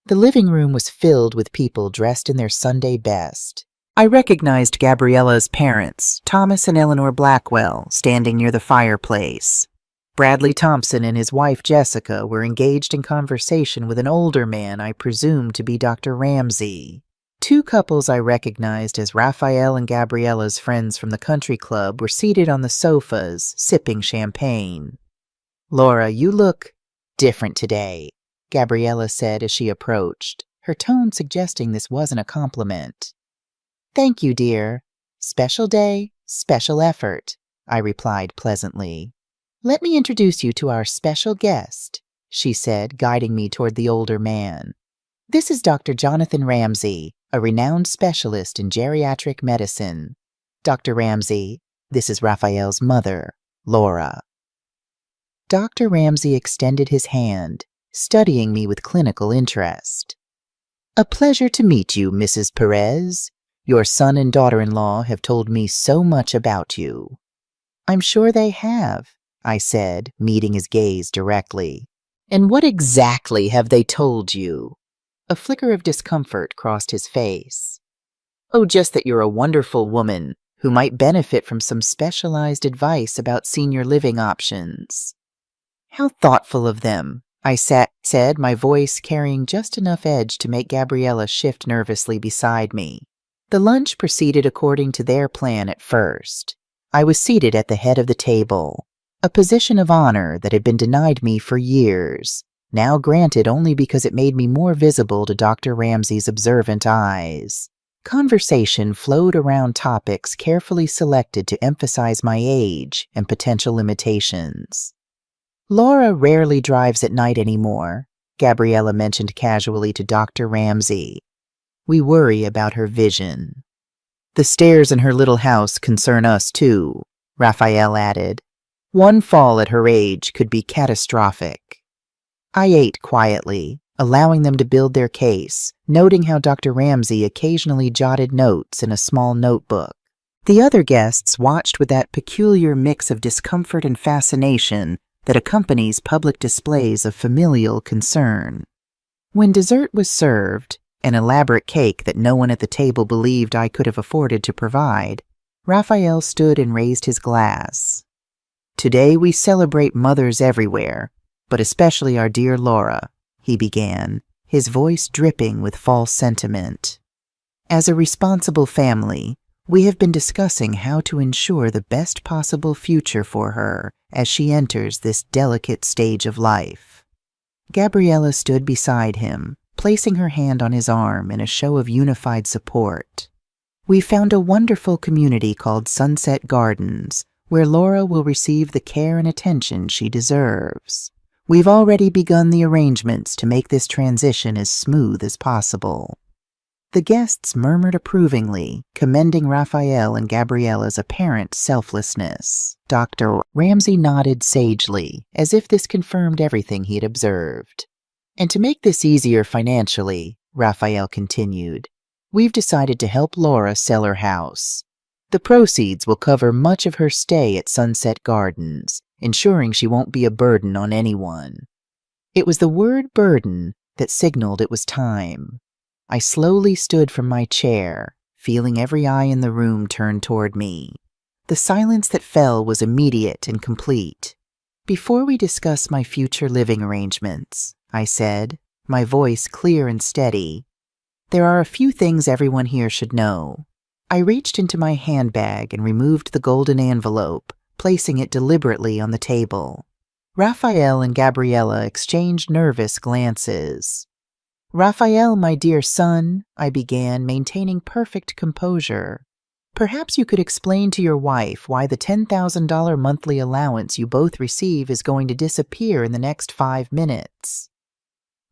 The living room was filled with people dressed in their Sunday best. I recognized Gabriella's parents, Thomas and Eleanor Blackwell, standing near the fireplace. Bradley Thompson and his wife Jessica were engaged in conversation with an older man I presumed to be Dr. Ramsey. Two couples I recognized as Raphael and Gabriella's friends from the country club were seated on the sofas, sipping champagne. "Laura, you look different today," Gabriella said as she approached, her tone suggesting this wasn't a compliment. "Thank you, dear. Special day, special effort," I replied pleasantly. "Let me introduce you to our special guest," she said, guiding me toward the older man. "This is Dr. Jonathan Ramsey, a renowned specialist in geriatric medicine. Dr. Ramsey, this is Raphael's mother, Laura." Dr. Ramsey extended his hand, studying me with clinical interest. "A pleasure to meet you, Mrs. Perez. Your son and daughter-in-law have told me so much about you." "I'm sure they have," I said, meeting his gaze directly. "And what exactly have they told you?" A flicker of discomfort crossed his face. "Oh, just that you're a wonderful woman who might benefit from some specialized advice about senior living options." "How thoughtful of them," I said, my voice carrying just enough edge to make Gabriella shift nervously beside me. The lunch proceeded according to their plan at first. I was seated at the head of the table, a position of honor that had been denied me for years, now granted only because it made me more visible to Dr. Ramsey's observant eyes. Conversation flowed around topics carefully selected to emphasize my age and potential limitations. "Laura rarely drives at night anymore," Gabriella mentioned casually to Dr. Ramsey. "We worry about her vision." "The stairs in her little house concern us too," Raphael added. "One fall at her age could be catastrophic." I ate quietly, allowing them to build their case, noting how Dr. Ramsey occasionally jotted notes in a small notebook. The other guests watched with that peculiar mix of discomfort and fascination that accompanies public displays of familial concern. When dessert was served, an elaborate cake that no one at the table believed I could have afforded to provide, Raphael stood and raised his glass. "Today we celebrate mothers everywhere, but especially our dear Laura," he began, his voice dripping with false sentiment. "As a responsible family, we have been discussing how to ensure the best possible future for her as she enters this delicate stage of life." Gabriella stood beside him, placing her hand on his arm in a show of unified support. "We found a wonderful community called Sunset Gardens, where Laura will receive the care and attention she deserves. We've already begun the arrangements to make this transition as smooth as possible." The guests murmured approvingly, commending Raphael and Gabriella's apparent selflessness. Dr. Ramsey nodded sagely, as if this confirmed everything he had observed. "And to make this easier financially," Raphael continued, "we've decided to help Laura sell her house. The proceeds will cover much of her stay at Sunset Gardens, ensuring she won't be a burden on anyone." It was the word burden that signaled it was time. I slowly stood from my chair, feeling every eye in the room turn toward me. The silence that fell was immediate and complete. "Before we discuss my future living arrangements," I said, my voice clear and steady, "there are a few things everyone here should know." I reached into my handbag and removed the golden envelope, placing it deliberately on the table. Raphael and Gabriella exchanged nervous glances. "Raphael, my dear son," I began, maintaining perfect composure, Perhaps you could explain to your wife why the $10,000 monthly allowance you both receive is going to disappear in the next 5 minutes.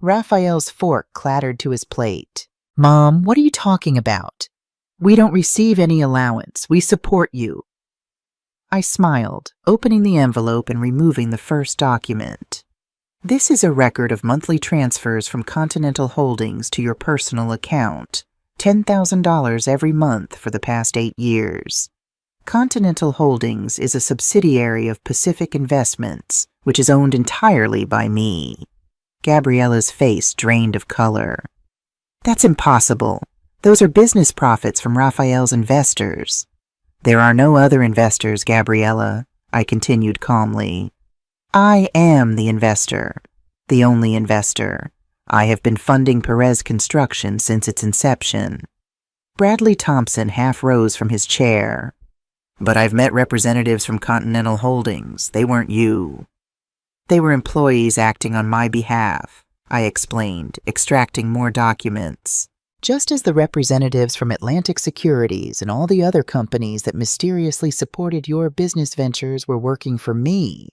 Raphael's fork clattered to his plate. Mom, what are you talking about? We don't receive any allowance. We support you. I smiled, opening the envelope and removing the first document. This is a record of monthly transfers from Continental Holdings to your personal account. $10,000 every month for the past 8 years. Continental Holdings is a subsidiary of Pacific Investments, which is owned entirely by me. Gabriella's face drained of color. That's impossible. Those are business profits from Raphael's investors. There are no other investors, Gabriella, I continued calmly. I am the investor, the only investor. I have been funding Perez Construction since its inception. Bradley Thompson half rose from his chair. But I've met representatives from Continental Holdings. They weren't you. They were employees acting on my behalf, I explained, extracting more documents. Just as the representatives from Atlantic Securities and all the other companies that mysteriously supported your business ventures were working for me.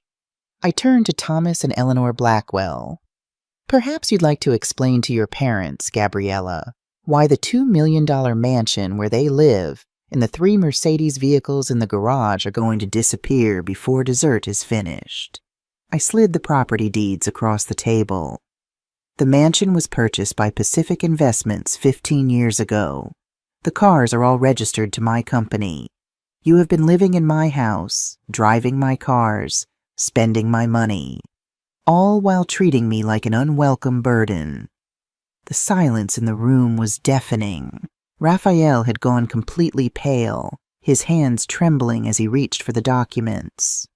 I turned to Thomas and Eleanor Blackwell. Perhaps you'd like to explain to your parents, Gabriella, why the $2 million mansion where they live and the 3 Mercedes vehicles in the garage are going to disappear before dessert is finished. I slid the property deeds across the table. The mansion was purchased by Pacific Investments 15 years ago. The cars are all registered to my company. You have been living in my house, driving my cars, spending my money, all while treating me like an unwelcome burden. The silence in the room was deafening. Raphael had gone completely pale, his hands trembling as he reached for the documents.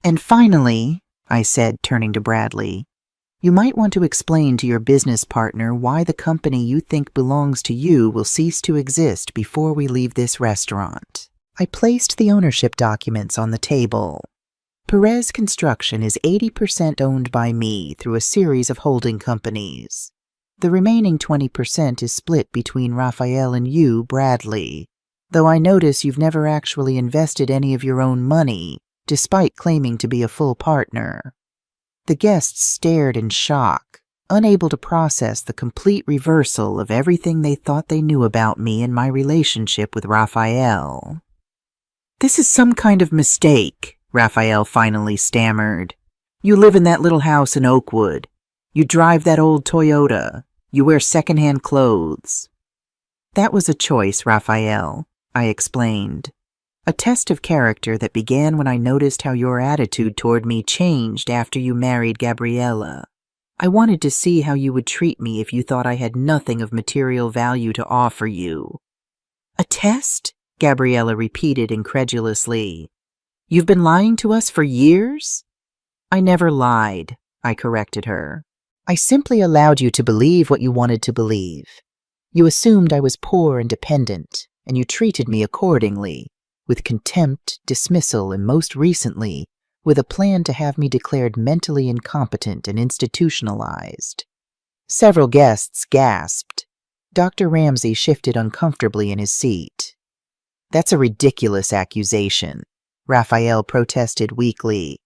And finally, I said, turning to Bradley, you might want to explain to your business partner why the company you think belongs to you will cease to exist before we leave this restaurant. I placed the ownership documents on the table. Perez Construction is 80% owned by me through a series of holding companies. The remaining 20% is split between Raphael and you, Bradley, though I notice you've never actually invested any of your own money, despite claiming to be a full partner. The guests stared in shock, unable to process the complete reversal of everything they thought they knew about me and my relationship with Raphael. This is some kind of mistake, Raphael finally stammered. You live in that little house in Oakwood. You drive that old Toyota. You wear secondhand clothes. That was a choice, Raphael, I explained. A test of character that began when I noticed how your attitude toward me changed after you married Gabriella. I wanted to see how you would treat me if you thought I had nothing of material value to offer you. A test? Gabriella repeated incredulously. You've been lying to us for years? I never lied, I corrected her. I simply allowed you to believe what you wanted to believe. You assumed I was poor and dependent, and you treated me accordingly, with contempt, dismissal, and most recently, with a plan to have me declared mentally incompetent and institutionalized. Several guests gasped. Dr. Ramsey shifted uncomfortably in his seat. That's a ridiculous accusation, Raphael protested weakly.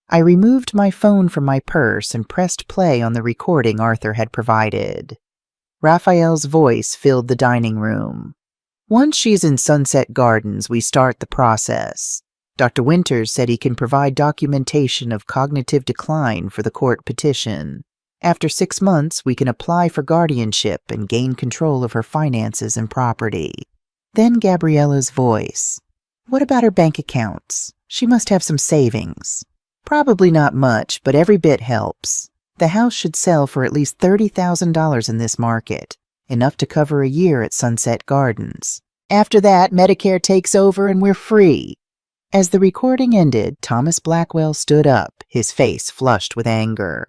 I removed my phone from my purse and pressed play on the recording Arthur had provided. Raphael's voice filled the dining room. Once she's in Sunset Gardens, we start the process. Dr. Winters said he can provide documentation of cognitive decline for the court petition. After 6 months, we can apply for guardianship and gain control of her finances and property. Then Gabriella's voice. What about her bank accounts? She must have some savings. Probably not much, but every bit helps. The house should sell for at least $30,000 in this market, enough to cover a year at Sunset Gardens. After that, Medicare takes over and we're free. As the recording ended, Thomas Blackwell stood up, his face flushed with anger.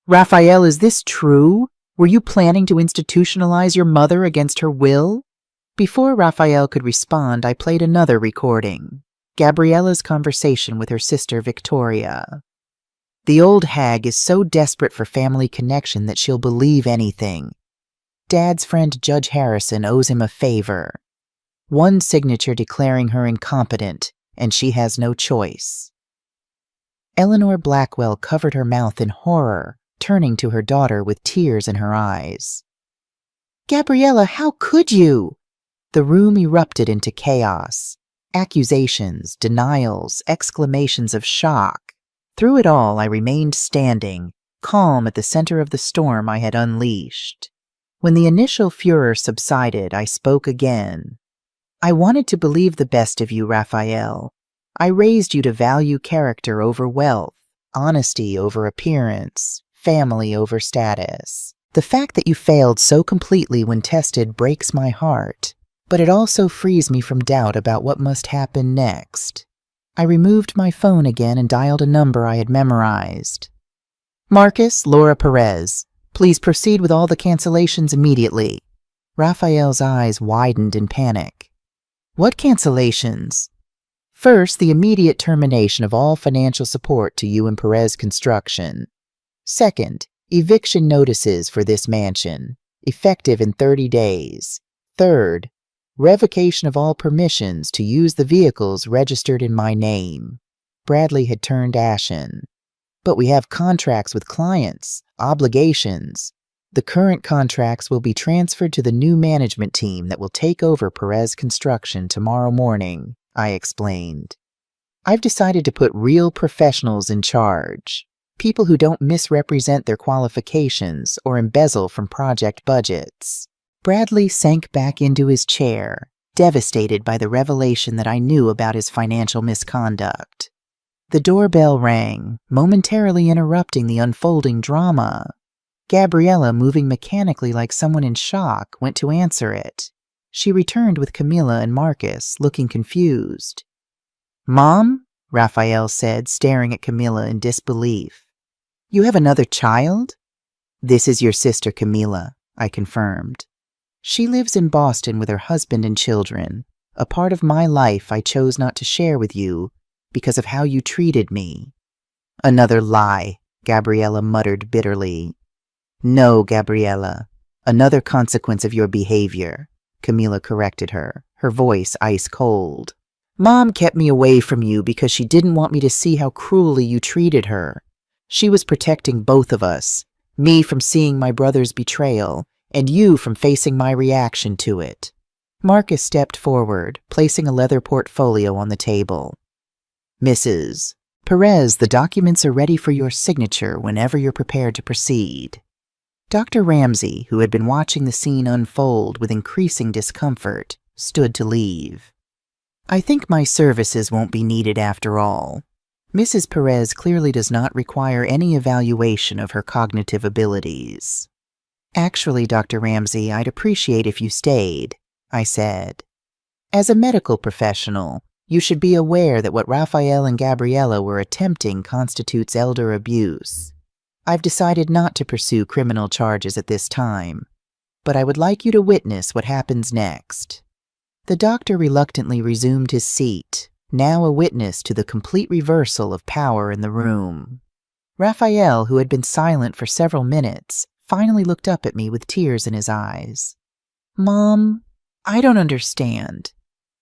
Raphael, is this true? Were you planning to institutionalize your mother against her will? Before Raphael could respond, I played another recording. Gabriella's conversation with her sister Victoria. The old hag is so desperate for family connection that she'll believe anything. Dad's friend Judge Harrison owes him a favor. one signature declaring her incompetent, and she has no choice. Eleanor Blackwell covered her mouth in horror, turning to her daughter with tears in her eyes. "Gabriella, how could you?" The room erupted into chaos. Accusations, denials, exclamations of shock. Through it all, I remained standing, calm at the center of the storm I had unleashed. When the initial furor subsided, I spoke again. "I wanted to believe the best of you, Raphael. I raised you to value character over wealth, honesty over appearance, family over status. The fact that you failed so completely when tested breaks my heart, but it also frees me from doubt about what must happen next." I removed my phone again and dialed a number I had memorized. "Marcus, Laura Perez, please proceed with all the cancellations immediately." Raphael's eyes widened in panic. "What cancellations?" "First, the immediate termination of all financial support to you and Perez Construction. Second, eviction notices for this mansion, effective in 30 days. Third, revocation of all permissions to use the vehicles registered in my name." Bradley had turned ashen. "But we have contracts with clients, obligations. The current contracts will be transferred to the new management team that will take over Perez Construction tomorrow morning," I explained. "I've decided to put real professionals in charge, people who don't misrepresent their qualifications or embezzle from project budgets." Bradley sank back into his chair, devastated by the revelation that I knew about his financial misconduct. The doorbell rang, momentarily interrupting the unfolding drama. Gabriella, moving mechanically like someone in shock, went to answer it. She returned with Camilla and Marcus, looking confused. "Mom?" Raphael said, staring at Camilla in disbelief. "You have another child?" "This is your sister Camilla," I confirmed. "She lives in Boston with her husband and children, a part of my life I chose not to share with you because of how you treated me." "Another lie," Gabriella muttered bitterly. "No, Gabriella, another consequence of your behavior," Camilla corrected her, her voice ice cold. "Mom kept me away from you because she didn't want me to see how cruelly you treated her. She was protecting both of us, me from seeing my brother's betrayal, and you from facing my reaction to it." Marcus stepped forward, placing a leather portfolio on the table. "Mrs. Perez, the documents are ready for your signature whenever you're prepared to proceed." Dr. Ramsey, who had been watching the scene unfold with increasing discomfort, stood to leave. "I think my services won't be needed after all. Mrs. Perez clearly does not require any evaluation of her cognitive abilities." "Actually, Dr. Ramsey, I'd appreciate if you stayed," I said. "As a medical professional, you should be aware that what Raphael and Gabriella were attempting constitutes elder abuse. I've decided not to pursue criminal charges at this time, but I would like you to witness what happens next." The doctor reluctantly resumed his seat, now a witness to the complete reversal of power in the room. Raphael, who had been silent for several minutes, finally looked up at me with tears in his eyes. "Mom, I don't understand.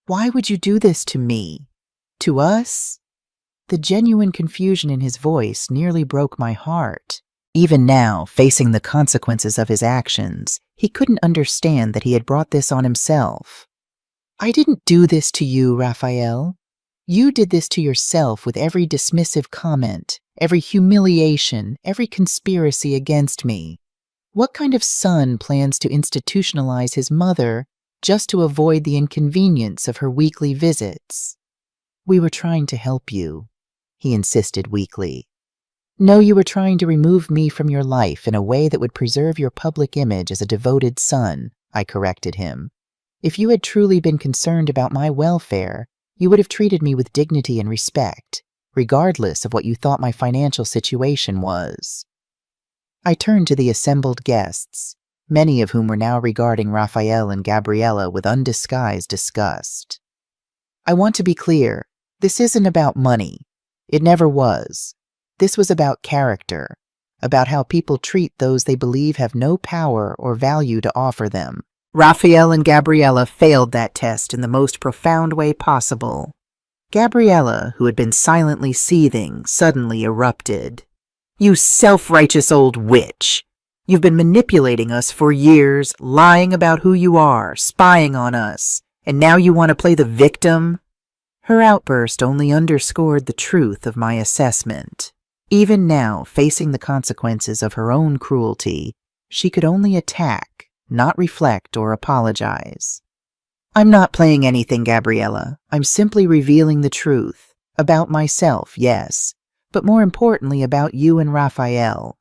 Why would you do this to me? To us?" The genuine confusion in his voice nearly broke my heart. Even now, facing the consequences of his actions, he couldn't understand that he had brought this on himself. "I didn't do this to you, Raphael. You did this to yourself with every dismissive comment, every humiliation, every conspiracy against me. What kind of son plans to institutionalize his mother just to avoid the inconvenience of her weekly visits?" "We were trying to help you," he insisted weakly. "No, you were trying to remove me from your life in a way that would preserve your public image as a devoted son," I corrected him. "If you had truly been concerned about my welfare, you would have treated me with dignity and respect, regardless of what you thought my financial situation was." I turned to the assembled guests, many of whom were now regarding Raphael and Gabriella with undisguised disgust. "I want to be clear, this isn't about money. It never was. This was about character, about how people treat those they believe have no power or value to offer them, Raphael and Gabriella failed that test in the most profound way possible. Gabriella, who had been silently seething, suddenly erupted. "You self-righteous old witch! You've been manipulating us for years, lying about who you are, spying on us, and now you want to play the victim?" Her outburst only underscored the truth of my assessment. Even now, facing the consequences of her own cruelty, she could only attack, not reflect or apologize. "I'm not playing anything, Gabriella. I'm simply revealing the truth. About myself, yes, but more importantly about you and Raphael.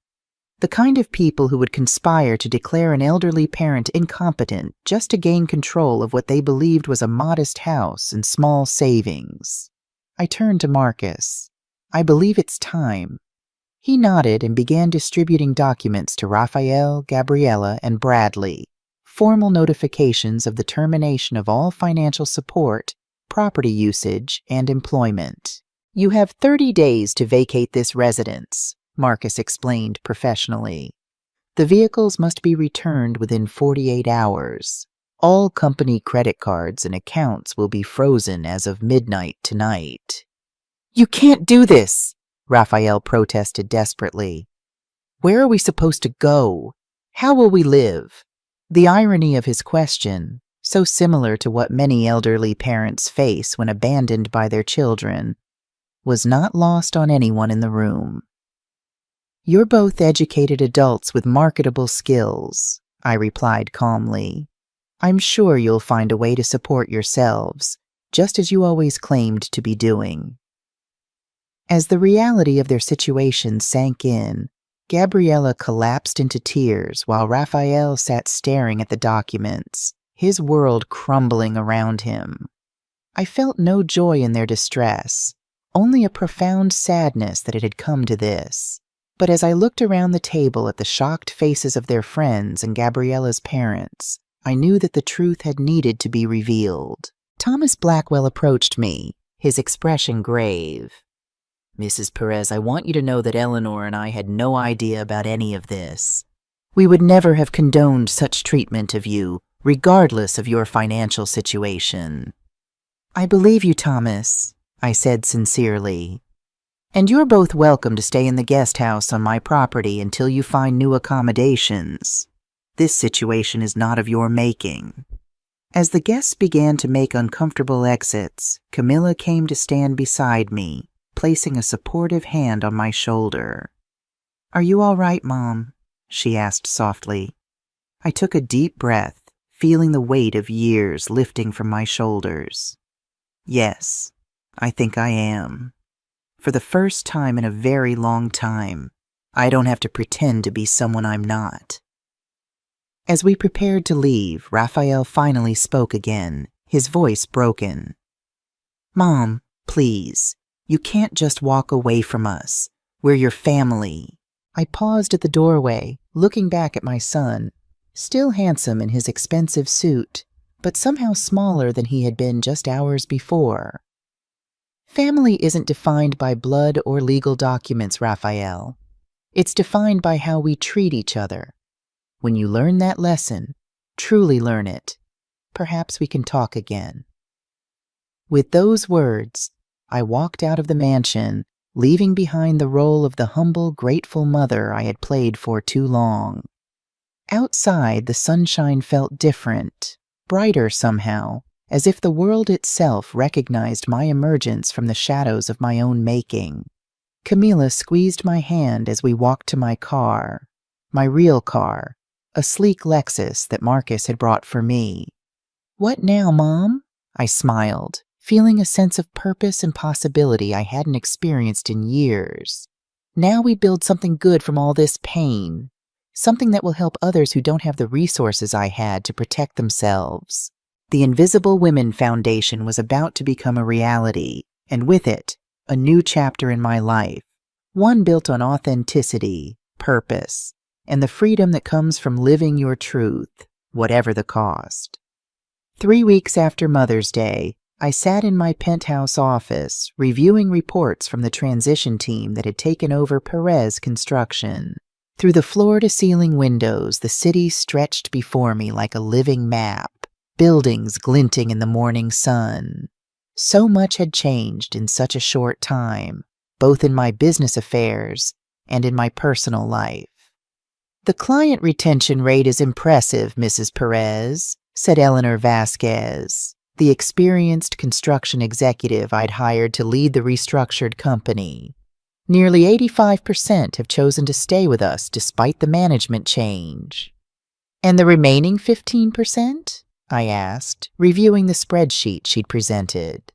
The kind of people who would conspire to declare an elderly parent incompetent just to gain control of what they believed was a modest house and small savings." I turned to Marcus. "I believe it's time." He nodded and began distributing documents to Raphael, Gabriella, and Bradley, formal notifications of the termination of all financial support, property usage, and employment. "You have 30 days to vacate this residence," Marcus explained professionally. "The vehicles must be returned within 48 hours. All company credit cards and accounts will be frozen as of midnight tonight." "You can't do this!" Raphael protested desperately. "Where are we supposed to go? How will we live?" The irony of his question, so similar to what many elderly parents face when abandoned by their children, was not lost on anyone in the room. "You're both educated adults with marketable skills," I replied calmly. "I'm sure you'll find a way to support yourselves, just as you always claimed to be doing." As the reality of their situation sank in, Gabriella collapsed into tears while Raphael sat staring at the documents, his world crumbling around him. I felt no joy in their distress, only a profound sadness that it had come to this. But as I looked around the table at the shocked faces of their friends and Gabriella's parents, I knew that the truth had needed to be revealed. Thomas Blackwell approached me, his expression grave. "Mrs. Perez, I want you to know that Eleanor and I had no idea about any of this. We would never have condoned such treatment of you, regardless of your financial situation." "I believe you, Thomas," I said sincerely. "And you're both welcome to stay in the guest house on my property until you find new accommodations. This situation is not of your making." As the guests began to make uncomfortable exits, Camilla came to stand beside me, placing a supportive hand on my shoulder. "Are you all right, Mom?" she asked softly. I took a deep breath, feeling the weight of years lifting from my shoulders. "Yes, I think I am. For the first time in a very long time, I don't have to pretend to be someone I'm not." As we prepared to leave, Raphael finally spoke again, his voice broken. "Mom, please. You can't just walk away from us. We're your family." I paused at the doorway, looking back at my son, still handsome in his expensive suit, but somehow smaller than he had been just hours before. "Family isn't defined by blood or legal documents, Raphael. It's defined by how we treat each other. When you learn that lesson, truly learn it, perhaps we can talk again." With those words, I walked out of the mansion, leaving behind the role of the humble, grateful mother I had played for too long. Outside, the sunshine felt different, brighter somehow, as if the world itself recognized my emergence from the shadows of my own making. Camilla squeezed my hand as we walked to my car, my real car, a sleek Lexus that Marcus had brought for me. "What now, Mom?" I smiled, feeling a sense of purpose and possibility I hadn't experienced in years. Now we build something good from all this pain, something that will help others who don't have the resources I had to protect themselves. The Invisible Women Foundation was about to become a reality, and with it, a new chapter in my life, one built on authenticity, purpose, and the freedom that comes from living your truth, whatever the cost. 3 weeks after Mother's Day, I sat in my penthouse office, reviewing reports from the transition team that had taken over Perez Construction. Through the floor-to-ceiling windows, the city stretched before me like a living map, buildings glinting in the morning sun. So much had changed in such a short time, both in my business affairs and in my personal life. "The client retention rate is impressive, Mrs. Perez," said Eleanor Vasquez, the experienced construction executive I'd hired to lead the restructured company. "Nearly 85% have chosen to stay with us despite the management change." "And the remaining 15%? I asked, reviewing the spreadsheet she'd presented.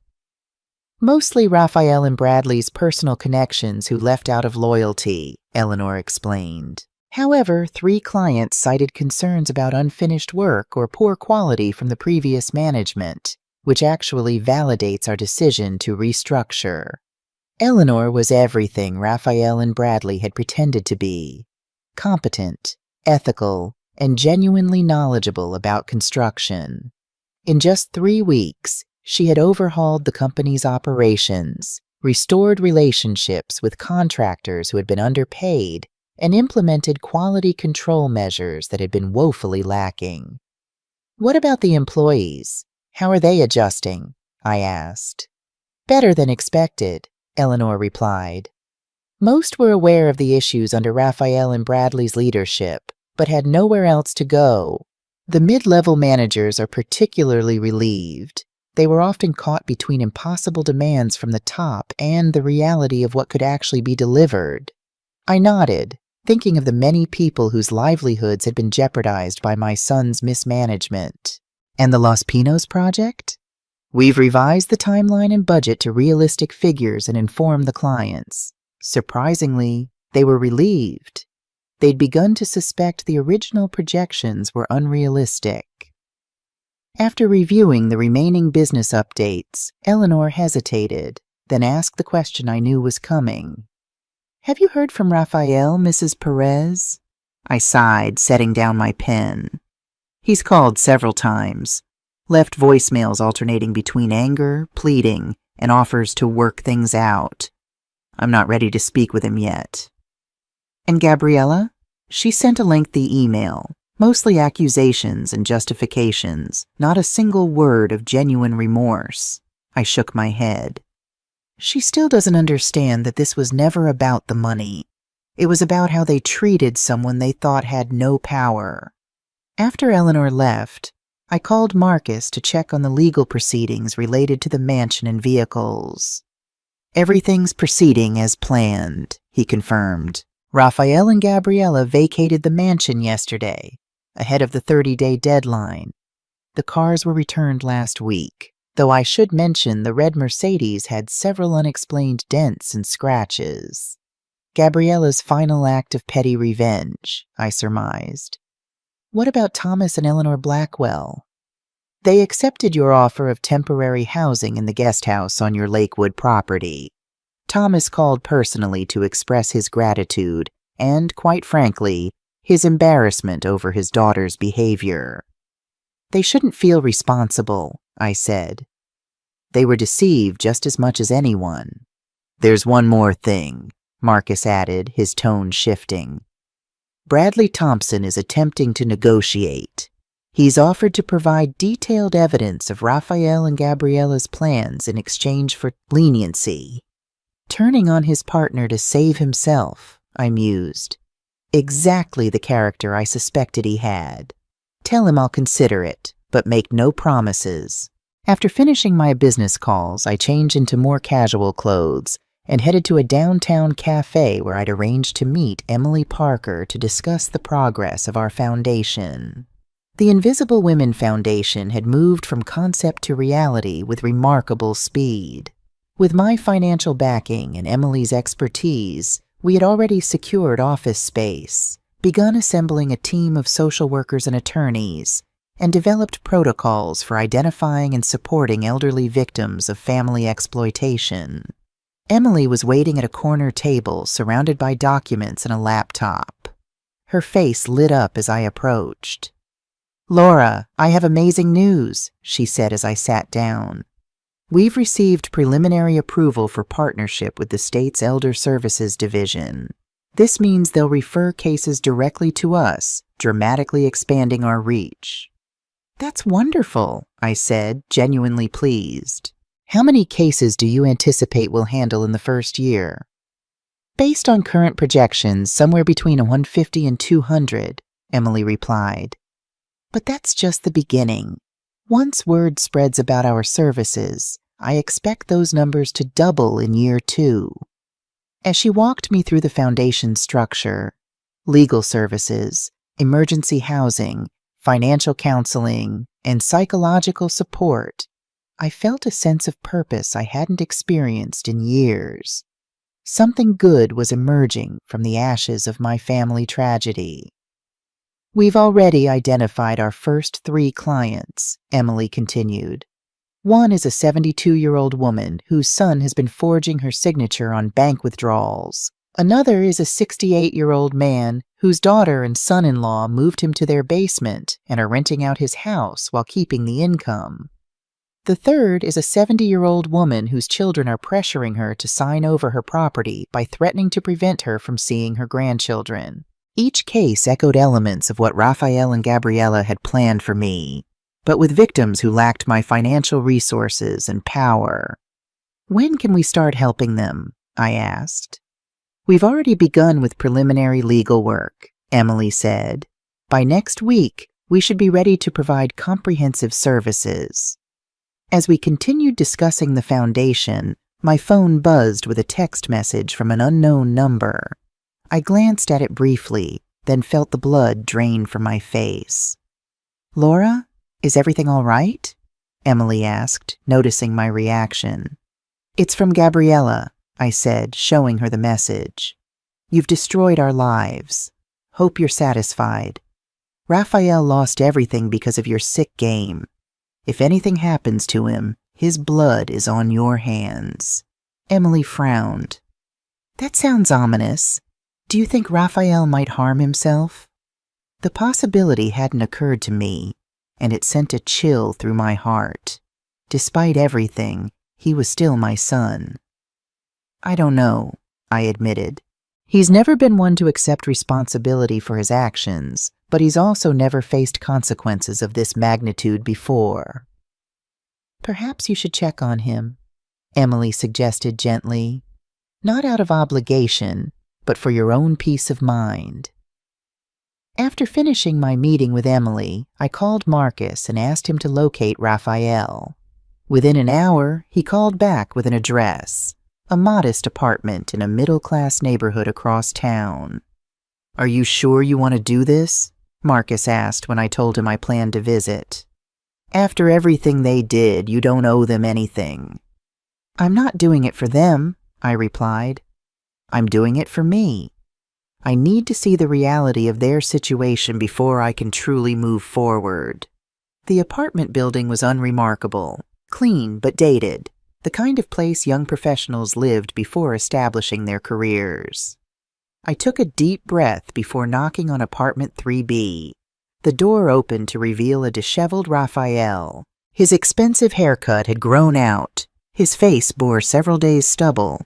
"Mostly Raphael and Bradley's personal connections who left out of loyalty," Eleanor explained. "However, 3 clients cited concerns about unfinished work or poor quality from the previous management, which actually validates our decision to restructure." Eleanor was everything Raphael and Bradley had pretended to be: competent, ethical, and genuinely knowledgeable about construction. In just 3 weeks, she had overhauled the company's operations, restored relationships with contractors who had been underpaid, and implemented quality control measures that had been woefully lacking. "What about the employees? How are they adjusting?" I asked. "Better than expected," Eleanor replied. "Most were aware of the issues under Raphael and Bradley's leadership, but had nowhere else to go. The mid-level managers are particularly relieved. They were often caught between impossible demands from the top and the reality of what could actually be delivered." I nodded, thinking of the many people whose livelihoods had been jeopardized by my son's mismanagement. "And the Los Pinos project?" "We've revised the timeline and budget to realistic figures and informed the clients. Surprisingly, they were relieved. They'd begun to suspect the original projections were unrealistic." After reviewing the remaining business updates, Eleanor hesitated, then asked the question I knew was coming. "Have you heard from Raphael, Mrs. Perez?" I sighed, setting down my pen. "He's called several times. Left voicemails alternating between anger, pleading, and offers to work things out. I'm not ready to speak with him yet." "And Gabriella?" She sent a lengthy email, mostly accusations and justifications, not a single word of genuine remorse. I shook my head. "She still doesn't understand that this was never about the money. It was about how they treated someone they thought had no power." After Eleanor left, I called Marcus to check on the legal proceedings related to the mansion and vehicles. "Everything's proceeding as planned," he confirmed. "Raphael and Gabriella vacated the mansion yesterday, ahead of the 30-day deadline. The cars were returned last week, though I should mention the red Mercedes had several unexplained dents and scratches. Gabriella's final act of petty revenge, I surmised. "What about Thomas and Eleanor Blackwell?" "They accepted your offer of temporary housing in the guest house on your Lakewood property. Thomas called personally to express his gratitude and, quite frankly, his embarrassment over his daughter's behavior." "They shouldn't feel responsible," I said. "They were deceived just as much as anyone." "There's one more thing," Marcus added, his tone shifting. "Bradley Thompson is attempting to negotiate. He's offered to provide detailed evidence of Raphael and Gabriella's plans in exchange for leniency." Turning on his partner to save himself, I mused. Exactly the character I suspected he had. "Tell him I'll consider it, but make no promises." After finishing my business calls, I changed into more casual clothes and headed to a downtown cafe where I'd arranged to meet Emily Parker to discuss the progress of our foundation. The Invisible Women Foundation had moved from concept to reality with remarkable speed. With my financial backing and Emily's expertise, we had already secured office space, begun assembling a team of social workers and attorneys, and developed protocols for identifying and supporting elderly victims of family exploitation. Emily was waiting at a corner table surrounded by documents and a laptop. Her face lit up as I approached. "Laura, I have amazing news," she said as I sat down. "We've received preliminary approval for partnership with the state's Elder Services Division. This means they'll refer cases directly to us, dramatically expanding our reach. That's wonderful, I said, genuinely pleased. How many cases do you anticipate we'll handle in the first year? Based on current projections, somewhere between 150 and 200, Emily replied. But that's just the beginning. Once word spreads about our services, I expect those numbers to double in year 2. As she walked me through the foundation structure, legal services, emergency housing, financial counseling, and psychological support, I felt a sense of purpose I hadn't experienced in years. Something good was emerging from the ashes of my family tragedy. We've already identified our first 3 clients, Emily continued. One is a 72-year-old woman whose son has been forging her signature on bank withdrawals. Another is a 68-year-old man whose daughter and son-in-law moved him to their basement and are renting out his house while keeping the income. The third is a 70-year-old woman whose children are pressuring her to sign over her property by threatening to prevent her from seeing her grandchildren. Each case echoed elements of what Raphael and Gabriella had planned for me, but with victims who lacked my financial resources and power. When can we start helping them? I asked. We've already begun with preliminary legal work, Emily said. By next week, we should be ready to provide comprehensive services. As we continued discussing the foundation, my phone buzzed with a text message from an unknown number. I glanced at it briefly, then felt the blood drain from my face. Laura, is everything all right? Emily asked, noticing my reaction. It's from Gabriella, I said, showing her the message. You've destroyed our lives. Hope you're satisfied. Raphael lost everything because of your sick game. If anything happens to him, his blood is on your hands. Emily frowned. That sounds ominous. Do you think Raphael might harm himself? The possibility hadn't occurred to me, and it sent a chill through my heart. Despite everything, he was still my son. I don't know, I admitted. He's never been one to accept responsibility for his actions, but he's also never faced consequences of this magnitude before. Perhaps you should check on him, Emily suggested gently. Not out of obligation, but for your own peace of mind. After finishing my meeting with Emily, I called Marcus and asked him to locate Raphael. Within an hour, he called back with an address, a modest apartment in a middle-class neighborhood across town. Are you sure you want to do this? Marcus asked when I told him I planned to visit. After everything they did, you don't owe them anything. I'm not doing it for them, I replied. I'm doing it for me. I need to see the reality of their situation before I can truly move forward. The apartment building was unremarkable, clean but dated, the kind of place young professionals lived before establishing their careers. I took a deep breath before knocking on apartment 3B. The door opened to reveal a disheveled Raphael. His expensive haircut had grown out, his face bore several days' stubble,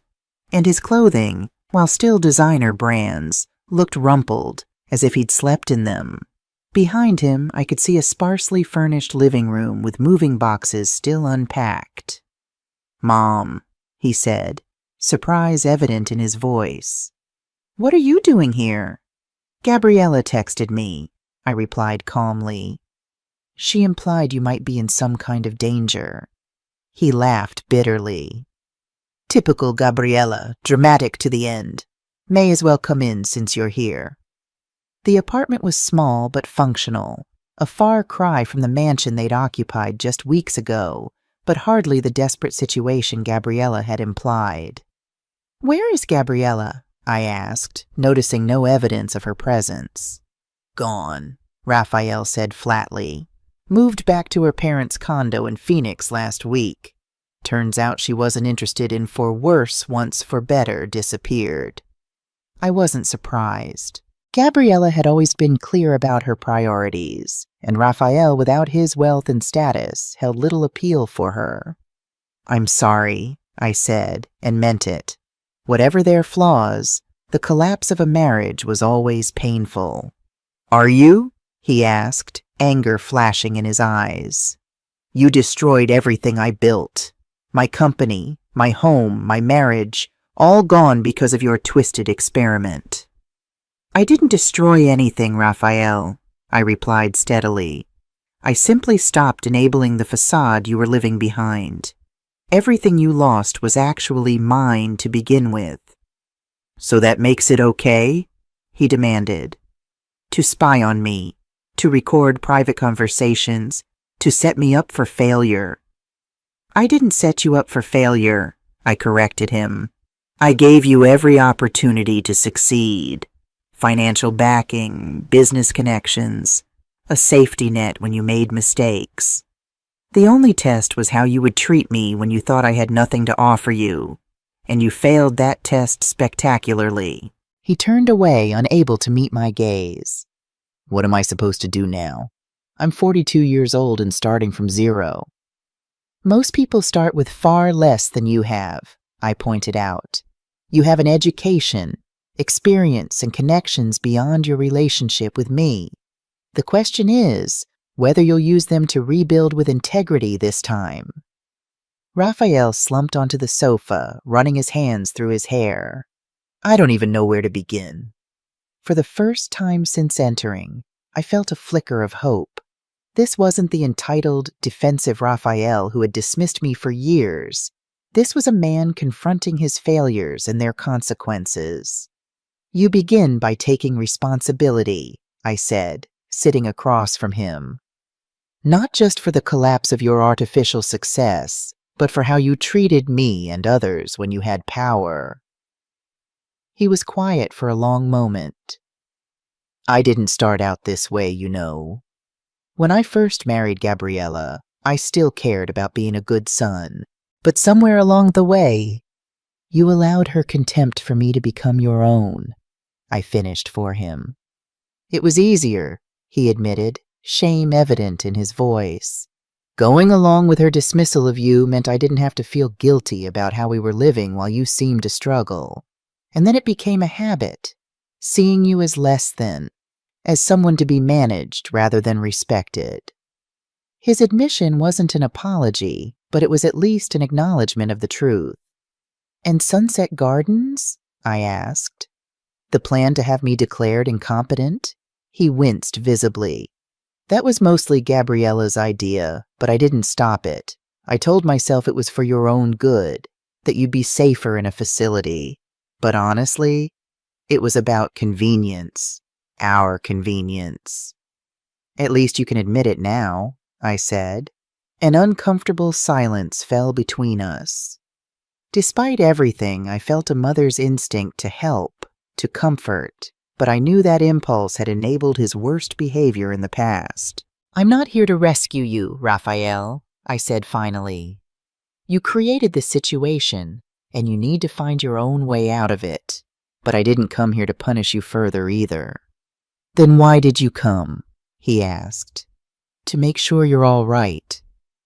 and his clothing, while still designer brands, looked rumpled, as if he'd slept in them. Behind him, I could see a sparsely furnished living room with moving boxes still unpacked. "Mom," he said, surprise evident in his voice. "What are you doing here?" "Gabriella texted me," I replied calmly. "She implied you might be in some kind of danger." He laughed bitterly. "Typical Gabriella, dramatic to the end. May as well come in since you're here." The apartment was small but functional, a far cry from the mansion they'd occupied just weeks ago, but hardly the desperate situation Gabriella had implied. "Where is Gabriella?" I asked, noticing no evidence of her presence. "Gone," Raphael said flatly. "Moved back to her parents' condo in Phoenix last week. Turns out she wasn't interested in for worse once for better disappeared." I wasn't surprised. Gabriella had always been clear about her priorities, and Raphael, without his wealth and status, held little appeal for her. "I'm sorry," I said, and meant it. Whatever their flaws, The collapse of a marriage was always painful. "Are you?" he asked, anger flashing in his eyes. "You destroyed everything I built. My company, my home, my marriage, all gone because of your twisted experiment." "I didn't destroy anything, Raphael," I replied steadily. "I simply stopped enabling the facade you were living behind. Everything you lost was actually mine to begin with." "So that makes it okay?" he demanded. "To spy on me, to record private conversations, to set me up for failure." "I didn't set you up for failure," I corrected him. "I gave you every opportunity to succeed. Financial backing, business connections, a safety net when you made mistakes. The only test was how you would treat me when you thought I had nothing to offer you, and you failed that test spectacularly." He turned away, unable to meet my gaze. "What am I supposed to do now? I'm 42 years old and starting from zero." "Most people start with far less than you have," I pointed out. "You have an education, experience, and connections beyond your relationship with me. The question is whether you'll use them to rebuild with integrity this time." Raphael slumped onto the sofa, running his hands through his hair. "I don't even know where to begin." For the first time since entering, I felt a flicker of hope. This wasn't the entitled, defensive Raphael who had dismissed me for years. This was a man confronting his failures and their consequences. "You begin by taking responsibility," I said, sitting across from him. "Not just for the collapse of your artificial success, but for how you treated me and others when you had power." He was quiet for a long moment. "I didn't start out this way, you know. When I first married Gabriella, I still cared about being a good son, but somewhere along the way, you allowed her contempt for me to become your own," I finished for him. "It was easier," he admitted, shame evident in his voice. "Going along with her dismissal of you meant I didn't have to feel guilty about how we were living while you seemed to struggle. And then it became a habit, seeing you as less than, as someone to be managed rather than respected." His admission wasn't an apology, but it was at least an acknowledgement of the truth. "And Sunset Gardens?" I asked. "The plan to have me declared incompetent?" He winced visibly. "That was mostly Gabriella's idea, but I didn't stop it. I told myself it was for your own good, that you'd be safer in a facility. But honestly, it was about convenience. Our convenience." "At least you can admit it now," I said. An uncomfortable silence fell between us. Despite everything, I felt a mother's instinct to help, to comfort, but I knew that impulse had enabled his worst behavior in the past. "I'm not here to rescue you, Raphael," I said finally. "You created this situation, and you need to find your own way out of it. But I didn't come here to punish you further either." "Then why did you come?" he asked. "To make sure you're all right,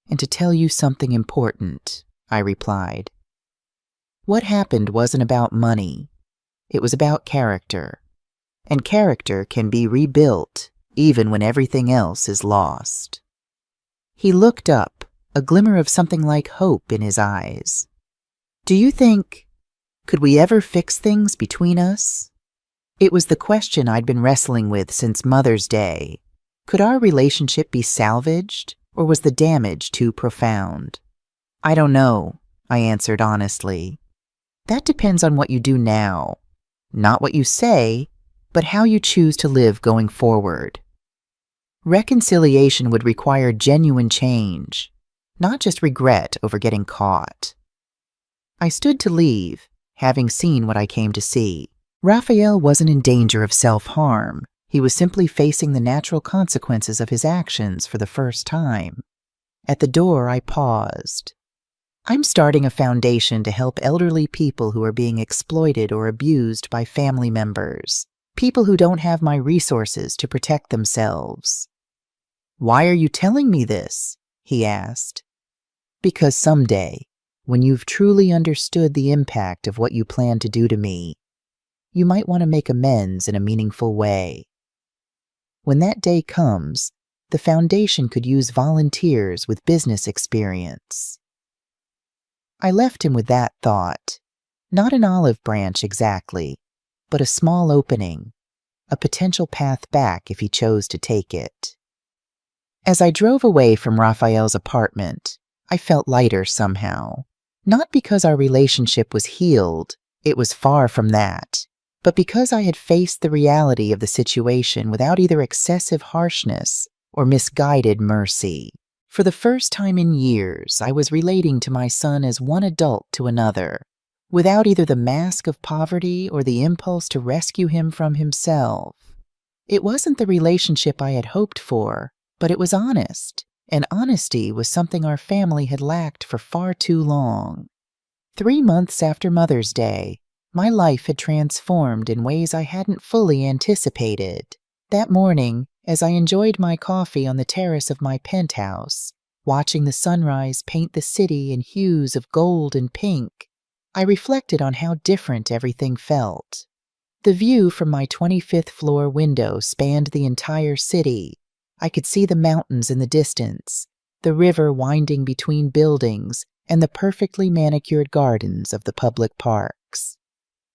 and to tell you something important," I replied. "What happened wasn't about money. It was about character. And character can be rebuilt even when everything else is lost." He looked up, a glimmer of something like hope in his eyes. "Do you think, could we ever fix things between us?" It was the question I'd been wrestling with since Mother's Day. Could our relationship be salvaged, or was the damage too profound? "I don't know," I answered honestly. "That depends on what you do now. Not what you say, but how you choose to live going forward. Reconciliation would require genuine change, not just regret over getting caught." I stood to leave, having seen what I came to see. Raphael wasn't in danger of self-harm. He was simply facing the natural consequences of his actions for the first time. At the door, I paused. "I'm starting a foundation to help elderly people who are being exploited or abused by family members, people who don't have my resources to protect themselves." "Why are you telling me this?" he asked. "Because someday, when you've truly understood the impact of what you plan to do to me, you might want to make amends in a meaningful way. When that day comes, the foundation could use volunteers with business experience. I left him with that thought. Not an olive branch exactly, but a small opening, a potential path back if he chose to take it. As I drove away from Raphael's apartment, I felt lighter somehow. Not because our relationship was healed, it was far from that, but because I had faced the reality of the situation without either excessive harshness or misguided mercy. For the first time in years, I was relating to my son as one adult to another, without either the mask of poverty or the impulse to rescue him from himself. It wasn't the relationship I had hoped for, but it was honest, and honesty was something our family had lacked for far too long. 3 months after Mother's Day, my life had transformed in ways I hadn't fully anticipated. That morning, as I enjoyed my coffee on the terrace of my penthouse, watching the sunrise paint the city in hues of gold and pink, I reflected on how different everything felt. The view from my 25th floor window spanned the entire city. I could see the mountains in the distance, the river winding between buildings, and the perfectly manicured gardens of the public parks.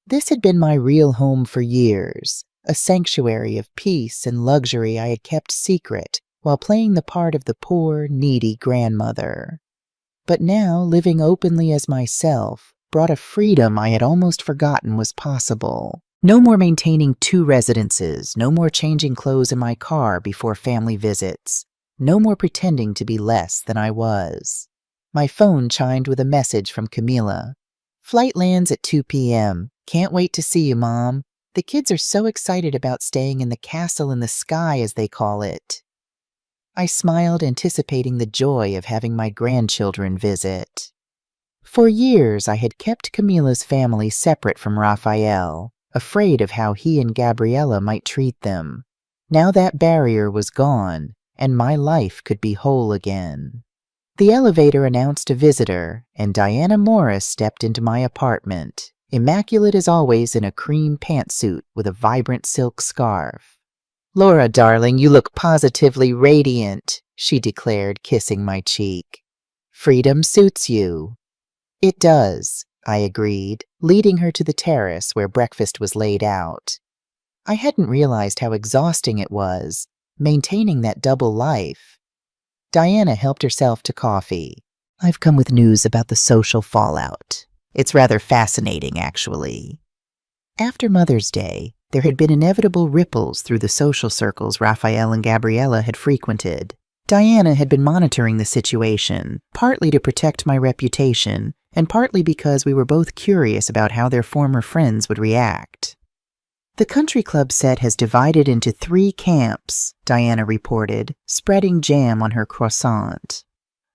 This had been my real home for years, a sanctuary of peace and luxury I had kept secret while playing the part of the poor, needy grandmother. But now, living openly as myself brought a freedom I had almost forgotten was possible. No more maintaining 2 residences, no more changing clothes in my car before family visits, no more pretending to be less than I was. My phone chimed with a message from Camila. "Flight lands at 2 p.m. Can't wait to see you, Mom. The kids are so excited about staying in the castle in the sky, as they call it." I smiled, anticipating the joy of having my grandchildren visit. For years, I had kept Camila's family separate from Raphael, afraid of how he and Gabriella might treat them. Now that barrier was gone, and my life could be whole again. The elevator announced a visitor, and Diana Morris stepped into my apartment, immaculate as always in a cream pantsuit with a vibrant silk scarf. "Laura, darling, you look positively radiant," she declared, kissing my cheek. "Freedom suits you." "It does," I agreed, leading her to the terrace where breakfast was laid out. I hadn't realized how exhausting it was, maintaining that double life. Diana helped herself to coffee. "I've come with news about the social fallout. It's rather fascinating, actually." After Mother's Day, there had been inevitable ripples through the social circles Raphael and Gabriella had frequented. Diana had been monitoring the situation, partly to protect my reputation, and partly because we were both curious about how their former friends would react. "The country club set has divided into 3 camps," Diana reported, spreading jam on her croissant.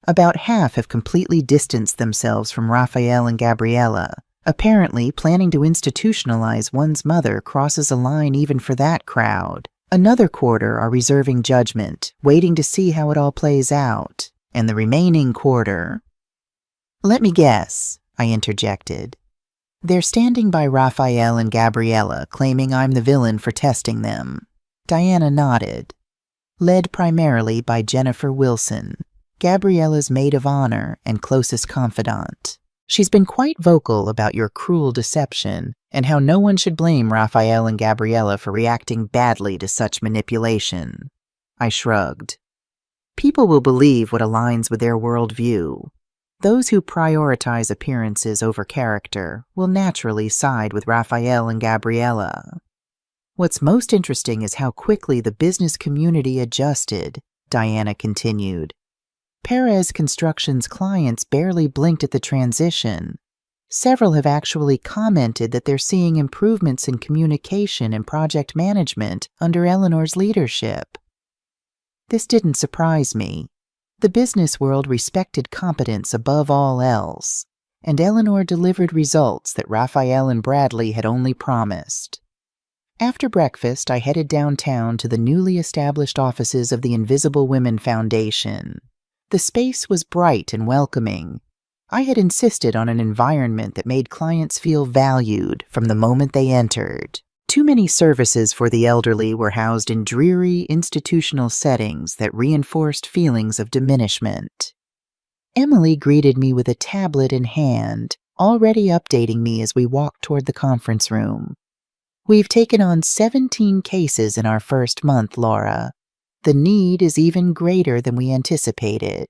"About half have completely distanced themselves from Raphael and Gabriella. Apparently, planning to institutionalize one's mother crosses a line even for that crowd. Another quarter are reserving judgment, waiting to see how it all plays out. And the remaining quarter—" "Let me guess," I interjected. "They're standing by Raphael and Gabriella, claiming I'm the villain for testing them." Diana nodded. "Led primarily by Jennifer Wilson, Gabriella's maid of honor and closest confidant. She's been quite vocal about your cruel deception and how no one should blame Raphael and Gabriella for reacting badly to such manipulation." I shrugged. "People will believe what aligns with their worldview. Those who prioritize appearances over character will naturally side with Raphael and Gabriella." "What's most interesting is how quickly the business community adjusted," Diana continued. "Perez Construction's clients barely blinked at the transition. Several have actually commented that they're seeing improvements in communication and project management under Eleanor's leadership." This didn't surprise me. The business world respected competence above all else, and Eleanor delivered results that Raphael and Bradley had only promised. After breakfast, I headed downtown to the newly established offices of the Invisible Women Foundation. The space was bright and welcoming. I had insisted on an environment that made clients feel valued from the moment they entered. Too many services for the elderly were housed in dreary institutional settings that reinforced feelings of diminishment. Emily greeted me with a tablet in hand, already updating me as we walked toward the conference room. We've taken on 17 cases in our first month, Laura. The need is even greater than we anticipated.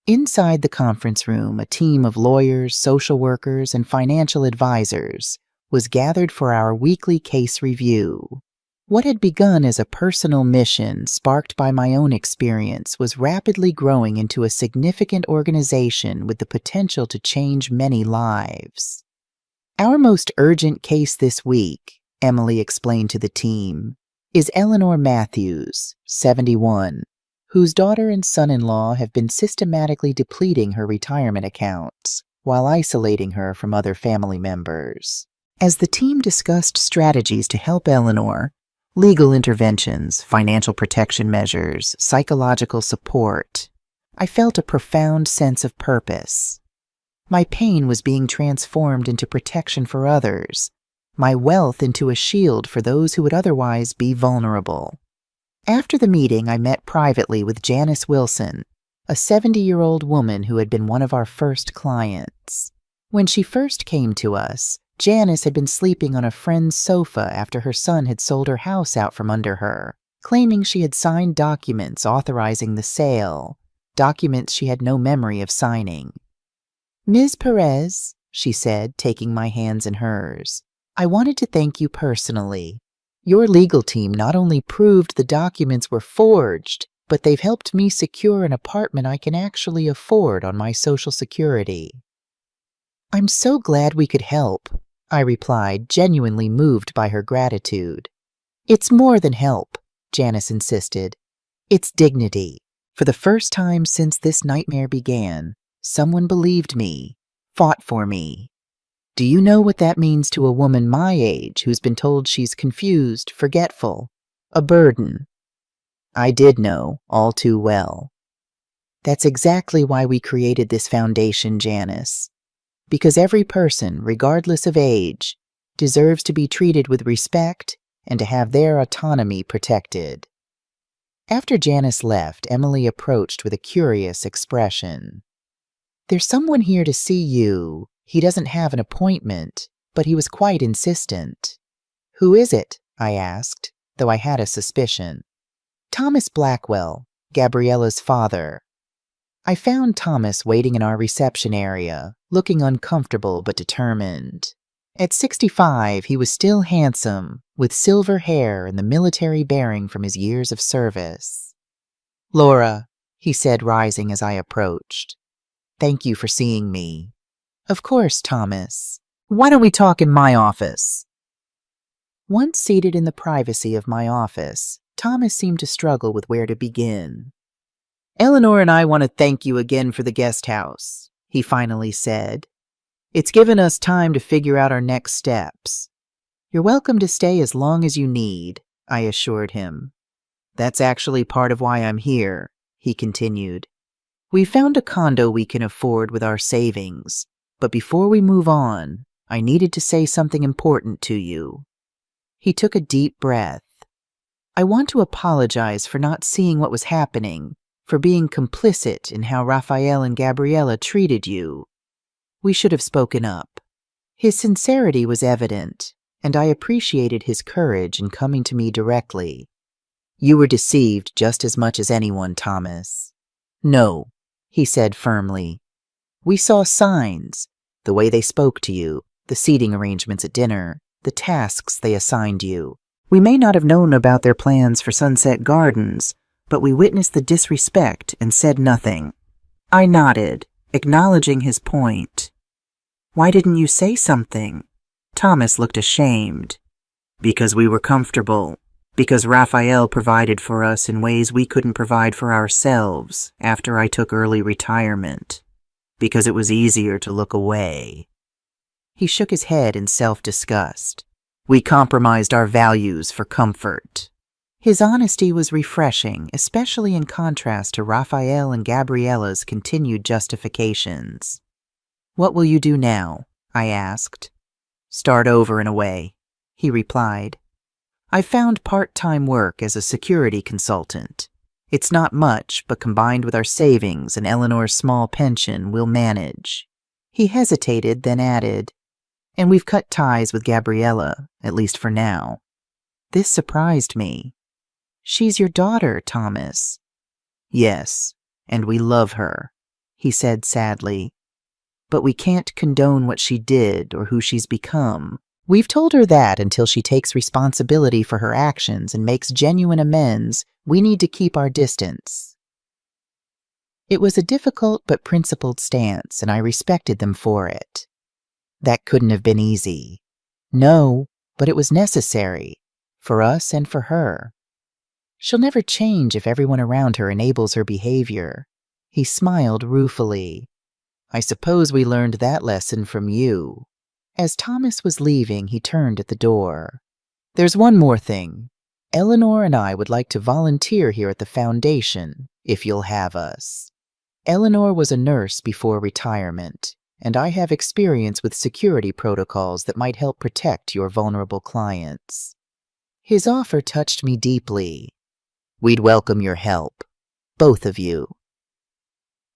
Inside the conference room, a team of lawyers, social workers, and financial advisors was gathered for our weekly case review. What had begun as a personal mission sparked by my own experience was rapidly growing into a significant organization with the potential to change many lives. Our most urgent case this week, Emily explained to the team, is Eleanor Matthews, 71, whose daughter and son-in-law have been systematically depleting her retirement accounts while isolating her from other family members. As the team discussed strategies to help Eleanor, legal interventions, financial protection measures, psychological support, I felt a profound sense of purpose. My pain was being transformed into protection for others, my wealth into a shield for those who would otherwise be vulnerable. After the meeting, I met privately with Janice Wilson, a 70-year-old woman who had been one of our first clients. When she first came to us, Janice had been sleeping on a friend's sofa after her son had sold her house out from under her, claiming she had signed documents authorizing the sale, documents she had no memory of signing. "Ms. Perez," she said, taking my hands in hers, "I wanted to thank you personally. Your legal team not only proved the documents were forged, but they've helped me secure an apartment I can actually afford on my Social Security." "I'm so glad we could help," I replied, genuinely moved by her gratitude. "It's more than help," Janice insisted. "It's dignity. For the first time since this nightmare began, someone believed me, fought for me. Do you know what that means to a woman my age who's been told she's confused, forgetful, a burden?" I did know, all too well. "That's exactly why we created this foundation, Janice. Because every person, regardless of age, deserves to be treated with respect and to have their autonomy protected." After Janice left, Emily approached with a curious expression. "There's someone here to see you. He doesn't have an appointment, but he was quite insistent." "Who is it?" I asked, though I had a suspicion. "Thomas Blackwell, Gabriella's father." I found Thomas waiting in our reception area, looking uncomfortable but determined. At 65, he was still handsome, with silver hair and the military bearing from his years of service. "Laura," he said, rising as I approached. "Thank you for seeing me." "Of course, Thomas. Why don't we talk in my office?" Once seated in the privacy of my office, Thomas seemed to struggle with where to begin. "Eleanor and I want to thank you again for the guest house," he finally said. "It's given us time to figure out our next steps." "You're welcome to stay as long as you need," I assured him. "That's actually part of why I'm here," he continued. "We found a condo we can afford with our savings, but before we move on, I needed to say something important to you." He took a deep breath. "I want to apologize for not seeing what was happening, for being complicit in how Raphael and Gabriella treated you. We should have spoken up." His sincerity was evident, and I appreciated his courage in coming to me directly. "You were deceived just as much as anyone, Thomas." "No," he said firmly. "We saw signs, the way they spoke to you, the seating arrangements at dinner, the tasks they assigned you. We may not have known about their plans for Sunset Gardens, but we witnessed the disrespect and said nothing." I nodded, acknowledging his point. "Why didn't you say something?" Thomas looked ashamed. "Because we were comfortable. Because Raphael provided for us in ways we couldn't provide for ourselves after I took early retirement. Because it was easier to look away." He shook his head in self-disgust. "We compromised our values for comfort." His honesty was refreshing, especially in contrast to Raphael and Gabriella's continued justifications. What will you do now? I asked. Start over in a way, he replied. I found part-time work as a security consultant. It's not much, but combined with our savings and Eleanor's small pension, we'll manage. He hesitated, then added, and we've cut ties with Gabriella, at least for now. This surprised me. She's your daughter, Thomas. Yes, and we love her, he said sadly. But we can't condone what she did or who she's become. We've told her that until she takes responsibility for her actions and makes genuine amends, we need to keep our distance. It was a difficult but principled stance, and I respected them for it. That couldn't have been easy. No, but it was necessary, for us and for her. She'll never change if everyone around her enables her behavior. He smiled ruefully. I suppose we learned that lesson from you. As Thomas was leaving, he turned at the door. There's one more thing. Eleanor and I would like to volunteer here at the foundation, if you'll have us. Eleanor was a nurse before retirement, and I have experience with security protocols that might help protect your vulnerable clients. His offer touched me deeply. We'd welcome your help, both of you.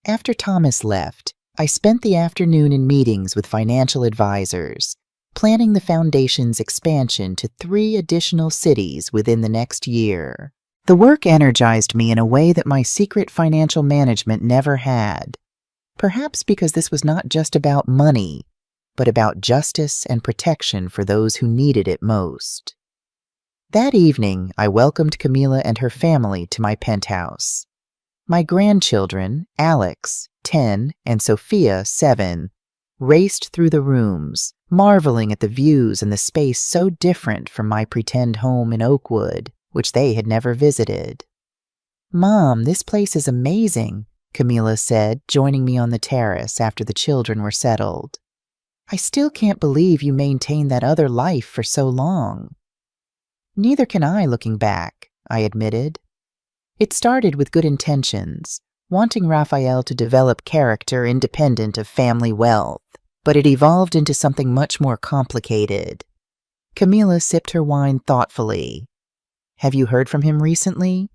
After Thomas left, I spent the afternoon in meetings with financial advisors, planning the foundation's expansion to 3 additional cities within the next year. The work energized me in a way that my secret financial management never had. Perhaps because this was not just about money, but about justice and protection for those who needed it most. That evening, I welcomed Camila and her family to my penthouse. My grandchildren, Alex, 10, and Sophia, 7, raced through the rooms, marveling at the views and the space so different from my pretend home in Oakwood, which they had never visited. Mom, this place is amazing, Camila said, joining me on the terrace after the children were settled. I still can't believe you maintained that other life for so long. Neither can I, looking back, I admitted. It started with good intentions, wanting Raphael to develop character independent of family wealth, but it evolved into something much more complicated. Camila sipped her wine thoughtfully. Have you heard from him recently?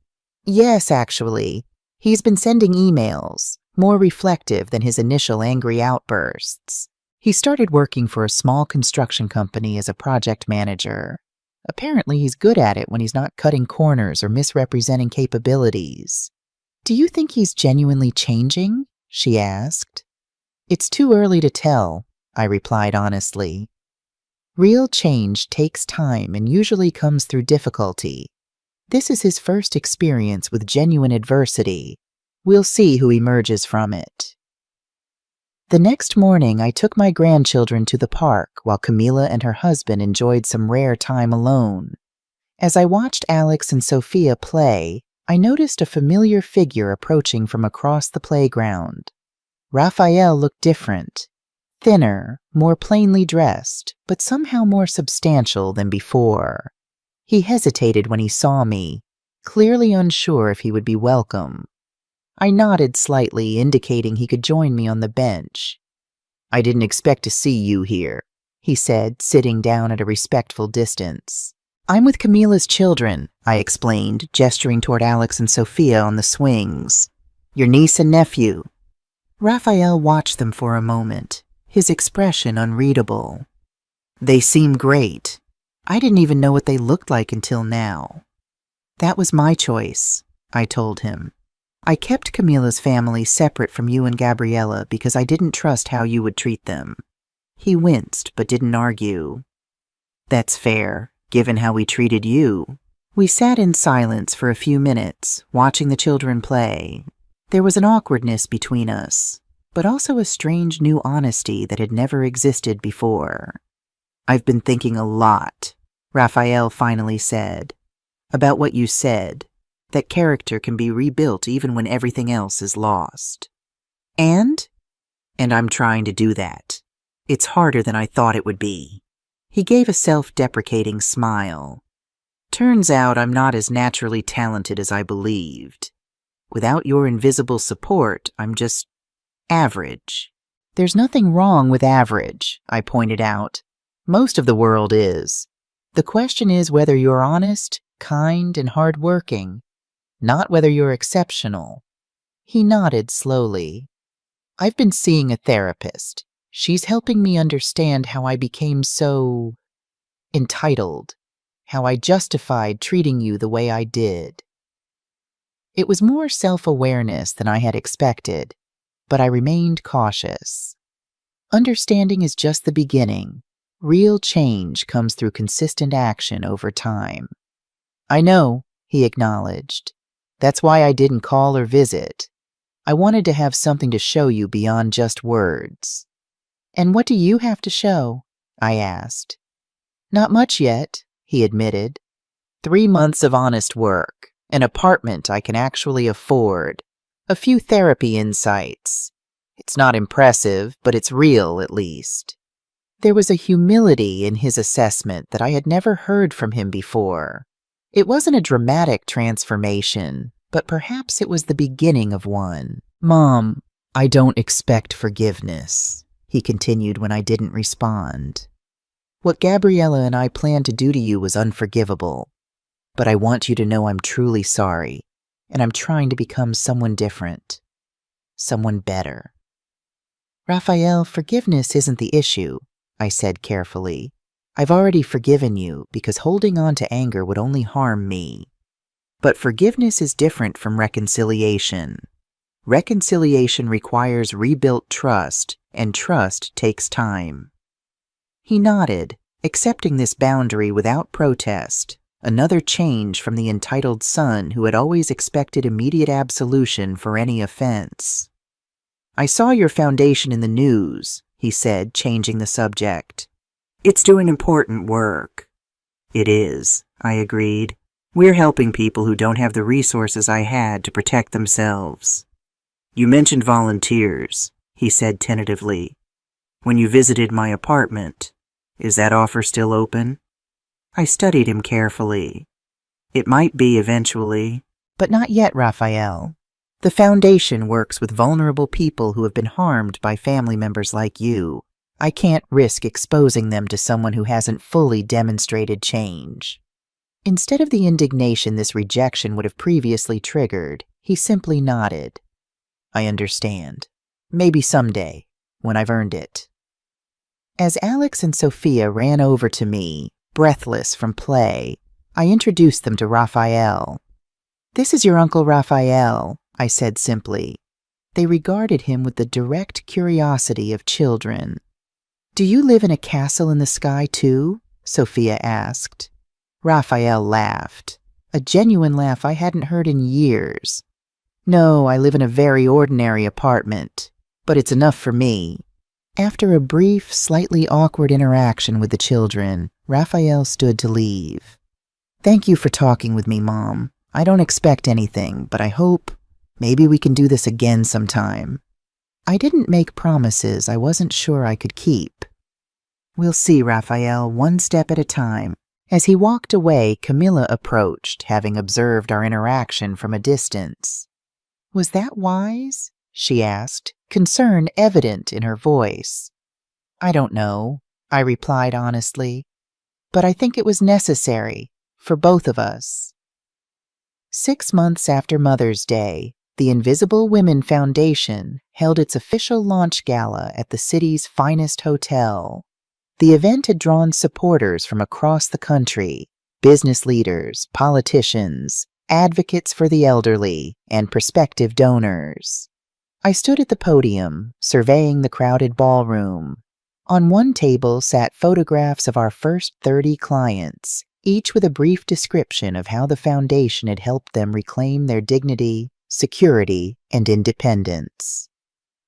Yes, actually. He's been sending emails, more reflective than his initial angry outbursts. He started working for a small construction company as a project manager. Apparently he's good at it when he's not cutting corners or misrepresenting capabilities. Do you think he's genuinely changing? She asked. It's too early to tell, I replied honestly. Real change takes time and usually comes through difficulty. This is his first experience with genuine adversity. We'll see who emerges from it. The next morning, I took my grandchildren to the park while Camila and her husband enjoyed some rare time alone. As I watched Alex and Sophia play, I noticed a familiar figure approaching from across the playground. Raphael looked different, thinner, more plainly dressed, but somehow more substantial than before. He hesitated when he saw me, clearly unsure if he would be welcome. I nodded slightly, indicating he could join me on the bench. I didn't expect to see you here, he said, sitting down at a respectful distance. I'm with Camila's children, I explained, gesturing toward Alex and Sophia on the swings. Your niece and nephew. Raphael watched them for a moment, his expression unreadable. They seem great. I didn't even know what they looked like until now. That was my choice, I told him. I kept Camila's family separate from you and Gabriella because I didn't trust how you would treat them. He winced but didn't argue. That's fair, given how we treated you. We sat in silence for a few minutes, watching the children play. There was an awkwardness between us, but also a strange new honesty that had never existed before. I've been thinking a lot, Raphael finally said, about what you said, that character can be rebuilt even when everything else is lost. And I'm trying to do that. It's harder than I thought it would be. He gave a self-deprecating smile. Turns out I'm not as naturally talented as I believed. Without your invisible support, I'm just average. There's nothing wrong with average, I pointed out. Most of the world is. The question is whether you're honest, kind, and hardworking, not whether you're exceptional. He nodded slowly. I've been seeing a therapist. She's helping me understand how I became so entitled, how I justified treating you the way I did. It was more self-awareness than I had expected, but I remained cautious. Understanding is just the beginning. Real change comes through consistent action over time. I know, he acknowledged. That's why I didn't call or visit. I wanted to have something to show you beyond just words. And what do you have to show? I asked. Not much yet, he admitted. 3 months of honest work, an apartment I can actually afford, a few therapy insights. It's not impressive, but it's real at least. There was a humility in his assessment that I had never heard from him before. It wasn't a dramatic transformation, but perhaps it was the beginning of one. Mom, I don't expect forgiveness, he continued when I didn't respond. What Gabriella and I planned to do to you was unforgivable, but I want you to know I'm truly sorry, and I'm trying to become someone different, someone better. Raphael, forgiveness isn't the issue, I said carefully. I've already forgiven you because holding on to anger would only harm me. But forgiveness is different from reconciliation. Reconciliation requires rebuilt trust, and trust takes time. He nodded, accepting this boundary without protest, another change from the entitled son who had always expected immediate absolution for any offense. I saw your foundation in the news, he said, changing the subject. It's doing important work. It is, I agreed. We're helping people who don't have the resources I had to protect themselves. You mentioned volunteers, he said tentatively. When you visited my apartment, is that offer still open? I studied him carefully. It might be eventually. But not yet, Raphael. The foundation works with vulnerable people who have been harmed by family members like you. I can't risk exposing them to someone who hasn't fully demonstrated change. Instead of the indignation this rejection would have previously triggered, he simply nodded. I understand. Maybe someday, when I've earned it. As Alex and Sophia ran over to me, breathless from play, I introduced them to Raphael. This is your Uncle Raphael, I said simply. They regarded him with the direct curiosity of children. Do you live in a castle in the sky too? Sophia asked. Raphael laughed, a genuine laugh I hadn't heard in years. No, I live in a very ordinary apartment, but it's enough for me. After a brief, slightly awkward interaction with the children, Raphael stood to leave. Thank you for talking with me, Mom. I don't expect anything, but I hope maybe we can do this again sometime. I didn't make promises I wasn't sure I could keep. We'll see, Raphael, one step at a time. As he walked away, Camilla approached, having observed our interaction from a distance. Was that wise? She asked, concern evident in her voice. I don't know, I replied honestly, but I think it was necessary for both of us. 6 months after Mother's Day, the Invisible Women Foundation held its official launch gala at the city's finest hotel. The event had drawn supporters from across the country, business leaders, politicians, advocates for the elderly, and prospective donors. I stood at the podium, surveying the crowded ballroom. On one table sat photographs of our first 30 clients, each with a brief description of how the foundation had helped them reclaim their dignity, security, and independence.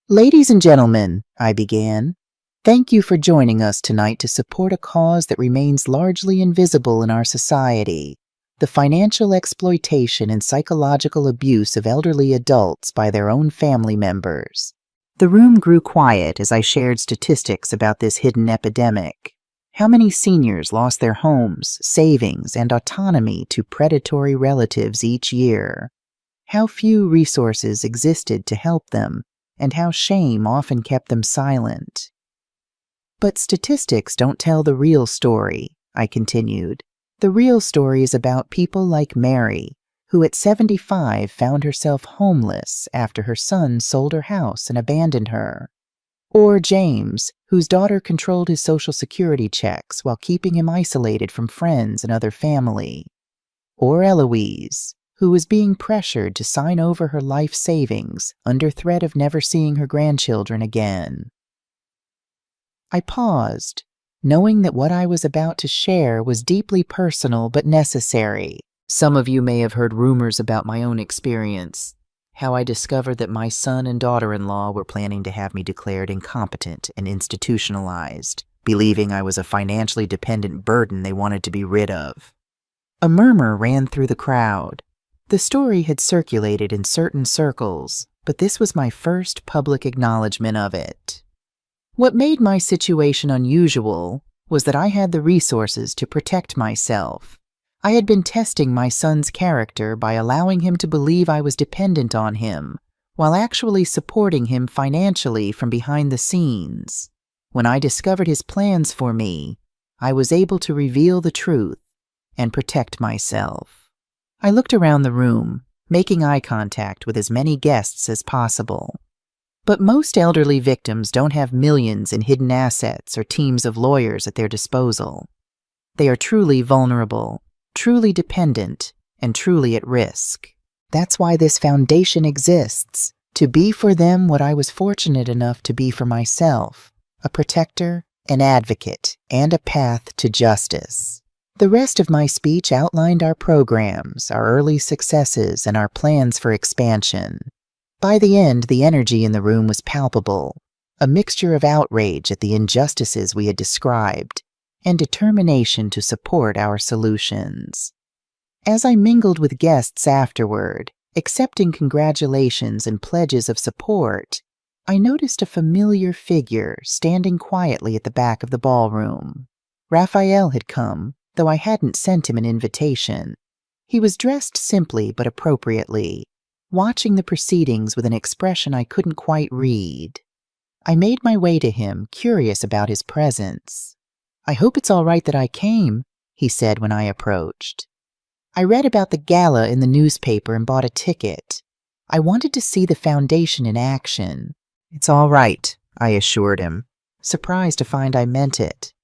Ladies and gentlemen, I began, thank you for joining us tonight to support a cause that remains largely invisible in our society, the financial exploitation and psychological abuse of elderly adults by their own family members. The room grew quiet as I shared statistics about this hidden epidemic. How many seniors lost their homes, savings, and autonomy to predatory relatives each year? How few resources existed to help them, and how shame often kept them silent. But statistics don't tell the real story, I continued. The real story is about people like Mary, who at 75 found herself homeless after her son sold her house and abandoned her. Or James, whose daughter controlled his Social Security checks while keeping him isolated from friends and other family. Or Eloise, who was being pressured to sign over her life savings under threat of never seeing her grandchildren again. I paused, knowing that what I was about to share was deeply personal but necessary. Some of you may have heard rumors about my own experience, how I discovered that my son and daughter-in-law were planning to have me declared incompetent and institutionalized, believing I was a financially dependent burden they wanted to be rid of. A murmur ran through the crowd. The story had circulated in certain circles, but this was my first public acknowledgement of it. What made my situation unusual was that I had the resources to protect myself. I had been testing my son's character by allowing him to believe I was dependent on him, while actually supporting him financially from behind the scenes. When I discovered his plans for me, I was able to reveal the truth and protect myself. I looked around the room, making eye contact with as many guests as possible. But most elderly victims don't have millions in hidden assets or teams of lawyers at their disposal. They are truly vulnerable, truly dependent, and truly at risk. That's why this foundation exists, to be for them what I was fortunate enough to be for myself, a protector, an advocate, and a path to justice. The rest of my speech outlined our programs, our early successes, and our plans for expansion. By the end, the energy in the room was palpable, a mixture of outrage at the injustices we had described and determination to support our solutions. As I mingled with guests afterward, accepting congratulations and pledges of support, I noticed a familiar figure standing quietly at the back of the ballroom. Raphael had come, though I hadn't sent him an invitation. He was dressed simply but appropriately, watching the proceedings with an expression I couldn't quite read. I made my way to him, curious about his presence. "I hope it's all right that I came," he said when I approached. "I read about the gala in the newspaper and bought a ticket. I wanted to see the foundation in action." "It's all right," I assured him, surprised to find I meant it.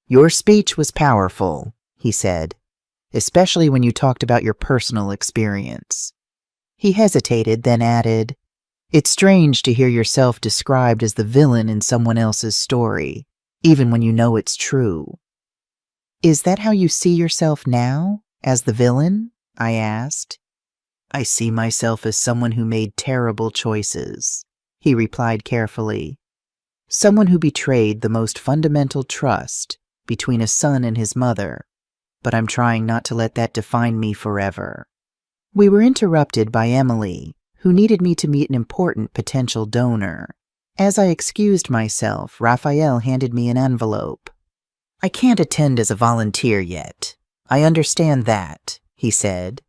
"Your speech was powerful," he said, "especially when you talked about your personal experience." He hesitated, then added, "It's strange to hear yourself described as the villain in someone else's story, even when you know it's true." "Is that how you see yourself now, as the villain?" I asked. "I see myself as someone who made terrible choices," he replied carefully. "Someone who betrayed the most fundamental trust between a son and his mother, but I'm trying not to let that define me forever." We were interrupted by Emily, who needed me to meet an important potential donor. As I excused myself, Raphael handed me an envelope. "I can't attend as a volunteer yet. I understand that," he said,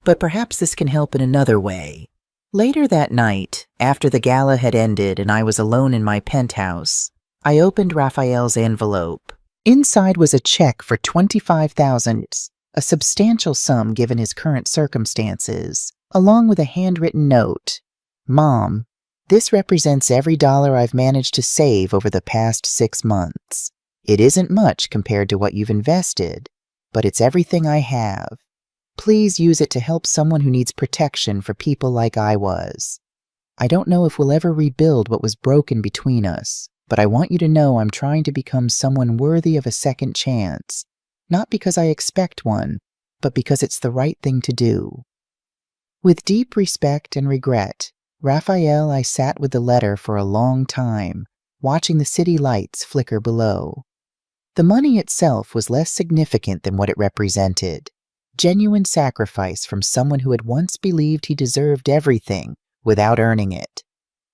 "but perhaps this can help in another way." Later that night, after the gala had ended and I was alone in my penthouse, I opened Raphael's envelope. Inside was a check for $25,000, a substantial sum given his current circumstances, along with a handwritten note. "Mom, this represents every dollar I've managed to save over the past 6 months. It isn't much compared to what you've invested, but it's everything I have. Please use it to help someone who needs protection for people like I was. I don't know if we'll ever rebuild what was broken between us, but I want you to know I'm trying to become someone worthy of a second chance, not because I expect one, but because it's the right thing to do." With deep respect and regret, Raphael, I sat with the letter for a long time, watching the city lights flicker below. The money itself was less significant than what it represented. Genuine sacrifice from someone who had once believed he deserved everything without earning it.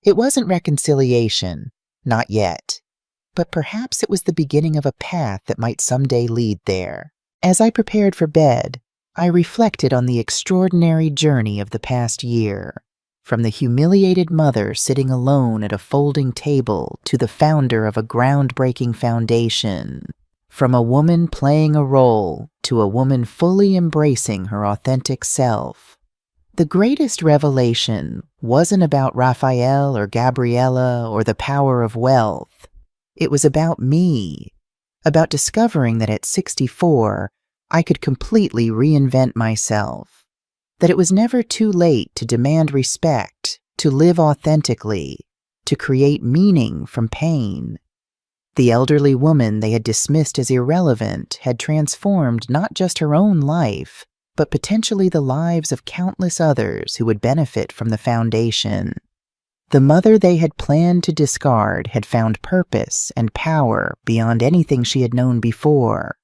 It wasn't reconciliation, not yet, but perhaps it was the beginning of a path that might someday lead there. As I prepared for bed, I reflected on the extraordinary journey of the past year. From the humiliated mother sitting alone at a folding table to the founder of a groundbreaking foundation. From a woman playing a role to a woman fully embracing her authentic self. The greatest revelation wasn't about Raphael or Gabriella or the power of wealth. It was about me, about discovering that at 64, I could completely reinvent myself, that it was never too late to demand respect, to live authentically, to create meaning from pain. The elderly woman they had dismissed as irrelevant had transformed not just her own life, but potentially the lives of countless others who would benefit from the foundation. The mother they had planned to discard had found purpose and power beyond anything she had known before.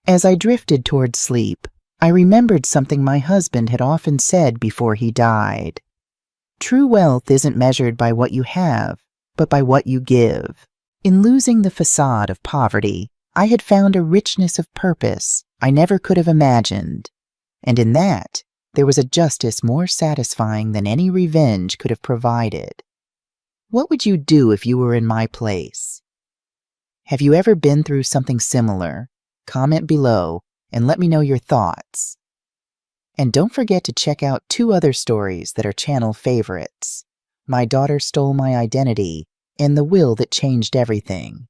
As I drifted toward sleep, I remembered something my husband had often said before he died. True wealth isn't measured by what you have, but by what you give. In losing the facade of poverty, I had found a richness of purpose I never could have imagined. And in that, there was a justice more satisfying than any revenge could have provided. What would you do if you were in my place? Have you ever been through something similar? Comment below and let me know your thoughts. And don't forget to check out 2 other stories that are channel favorites: My Daughter Stole My Identity and The Will That Changed Everything.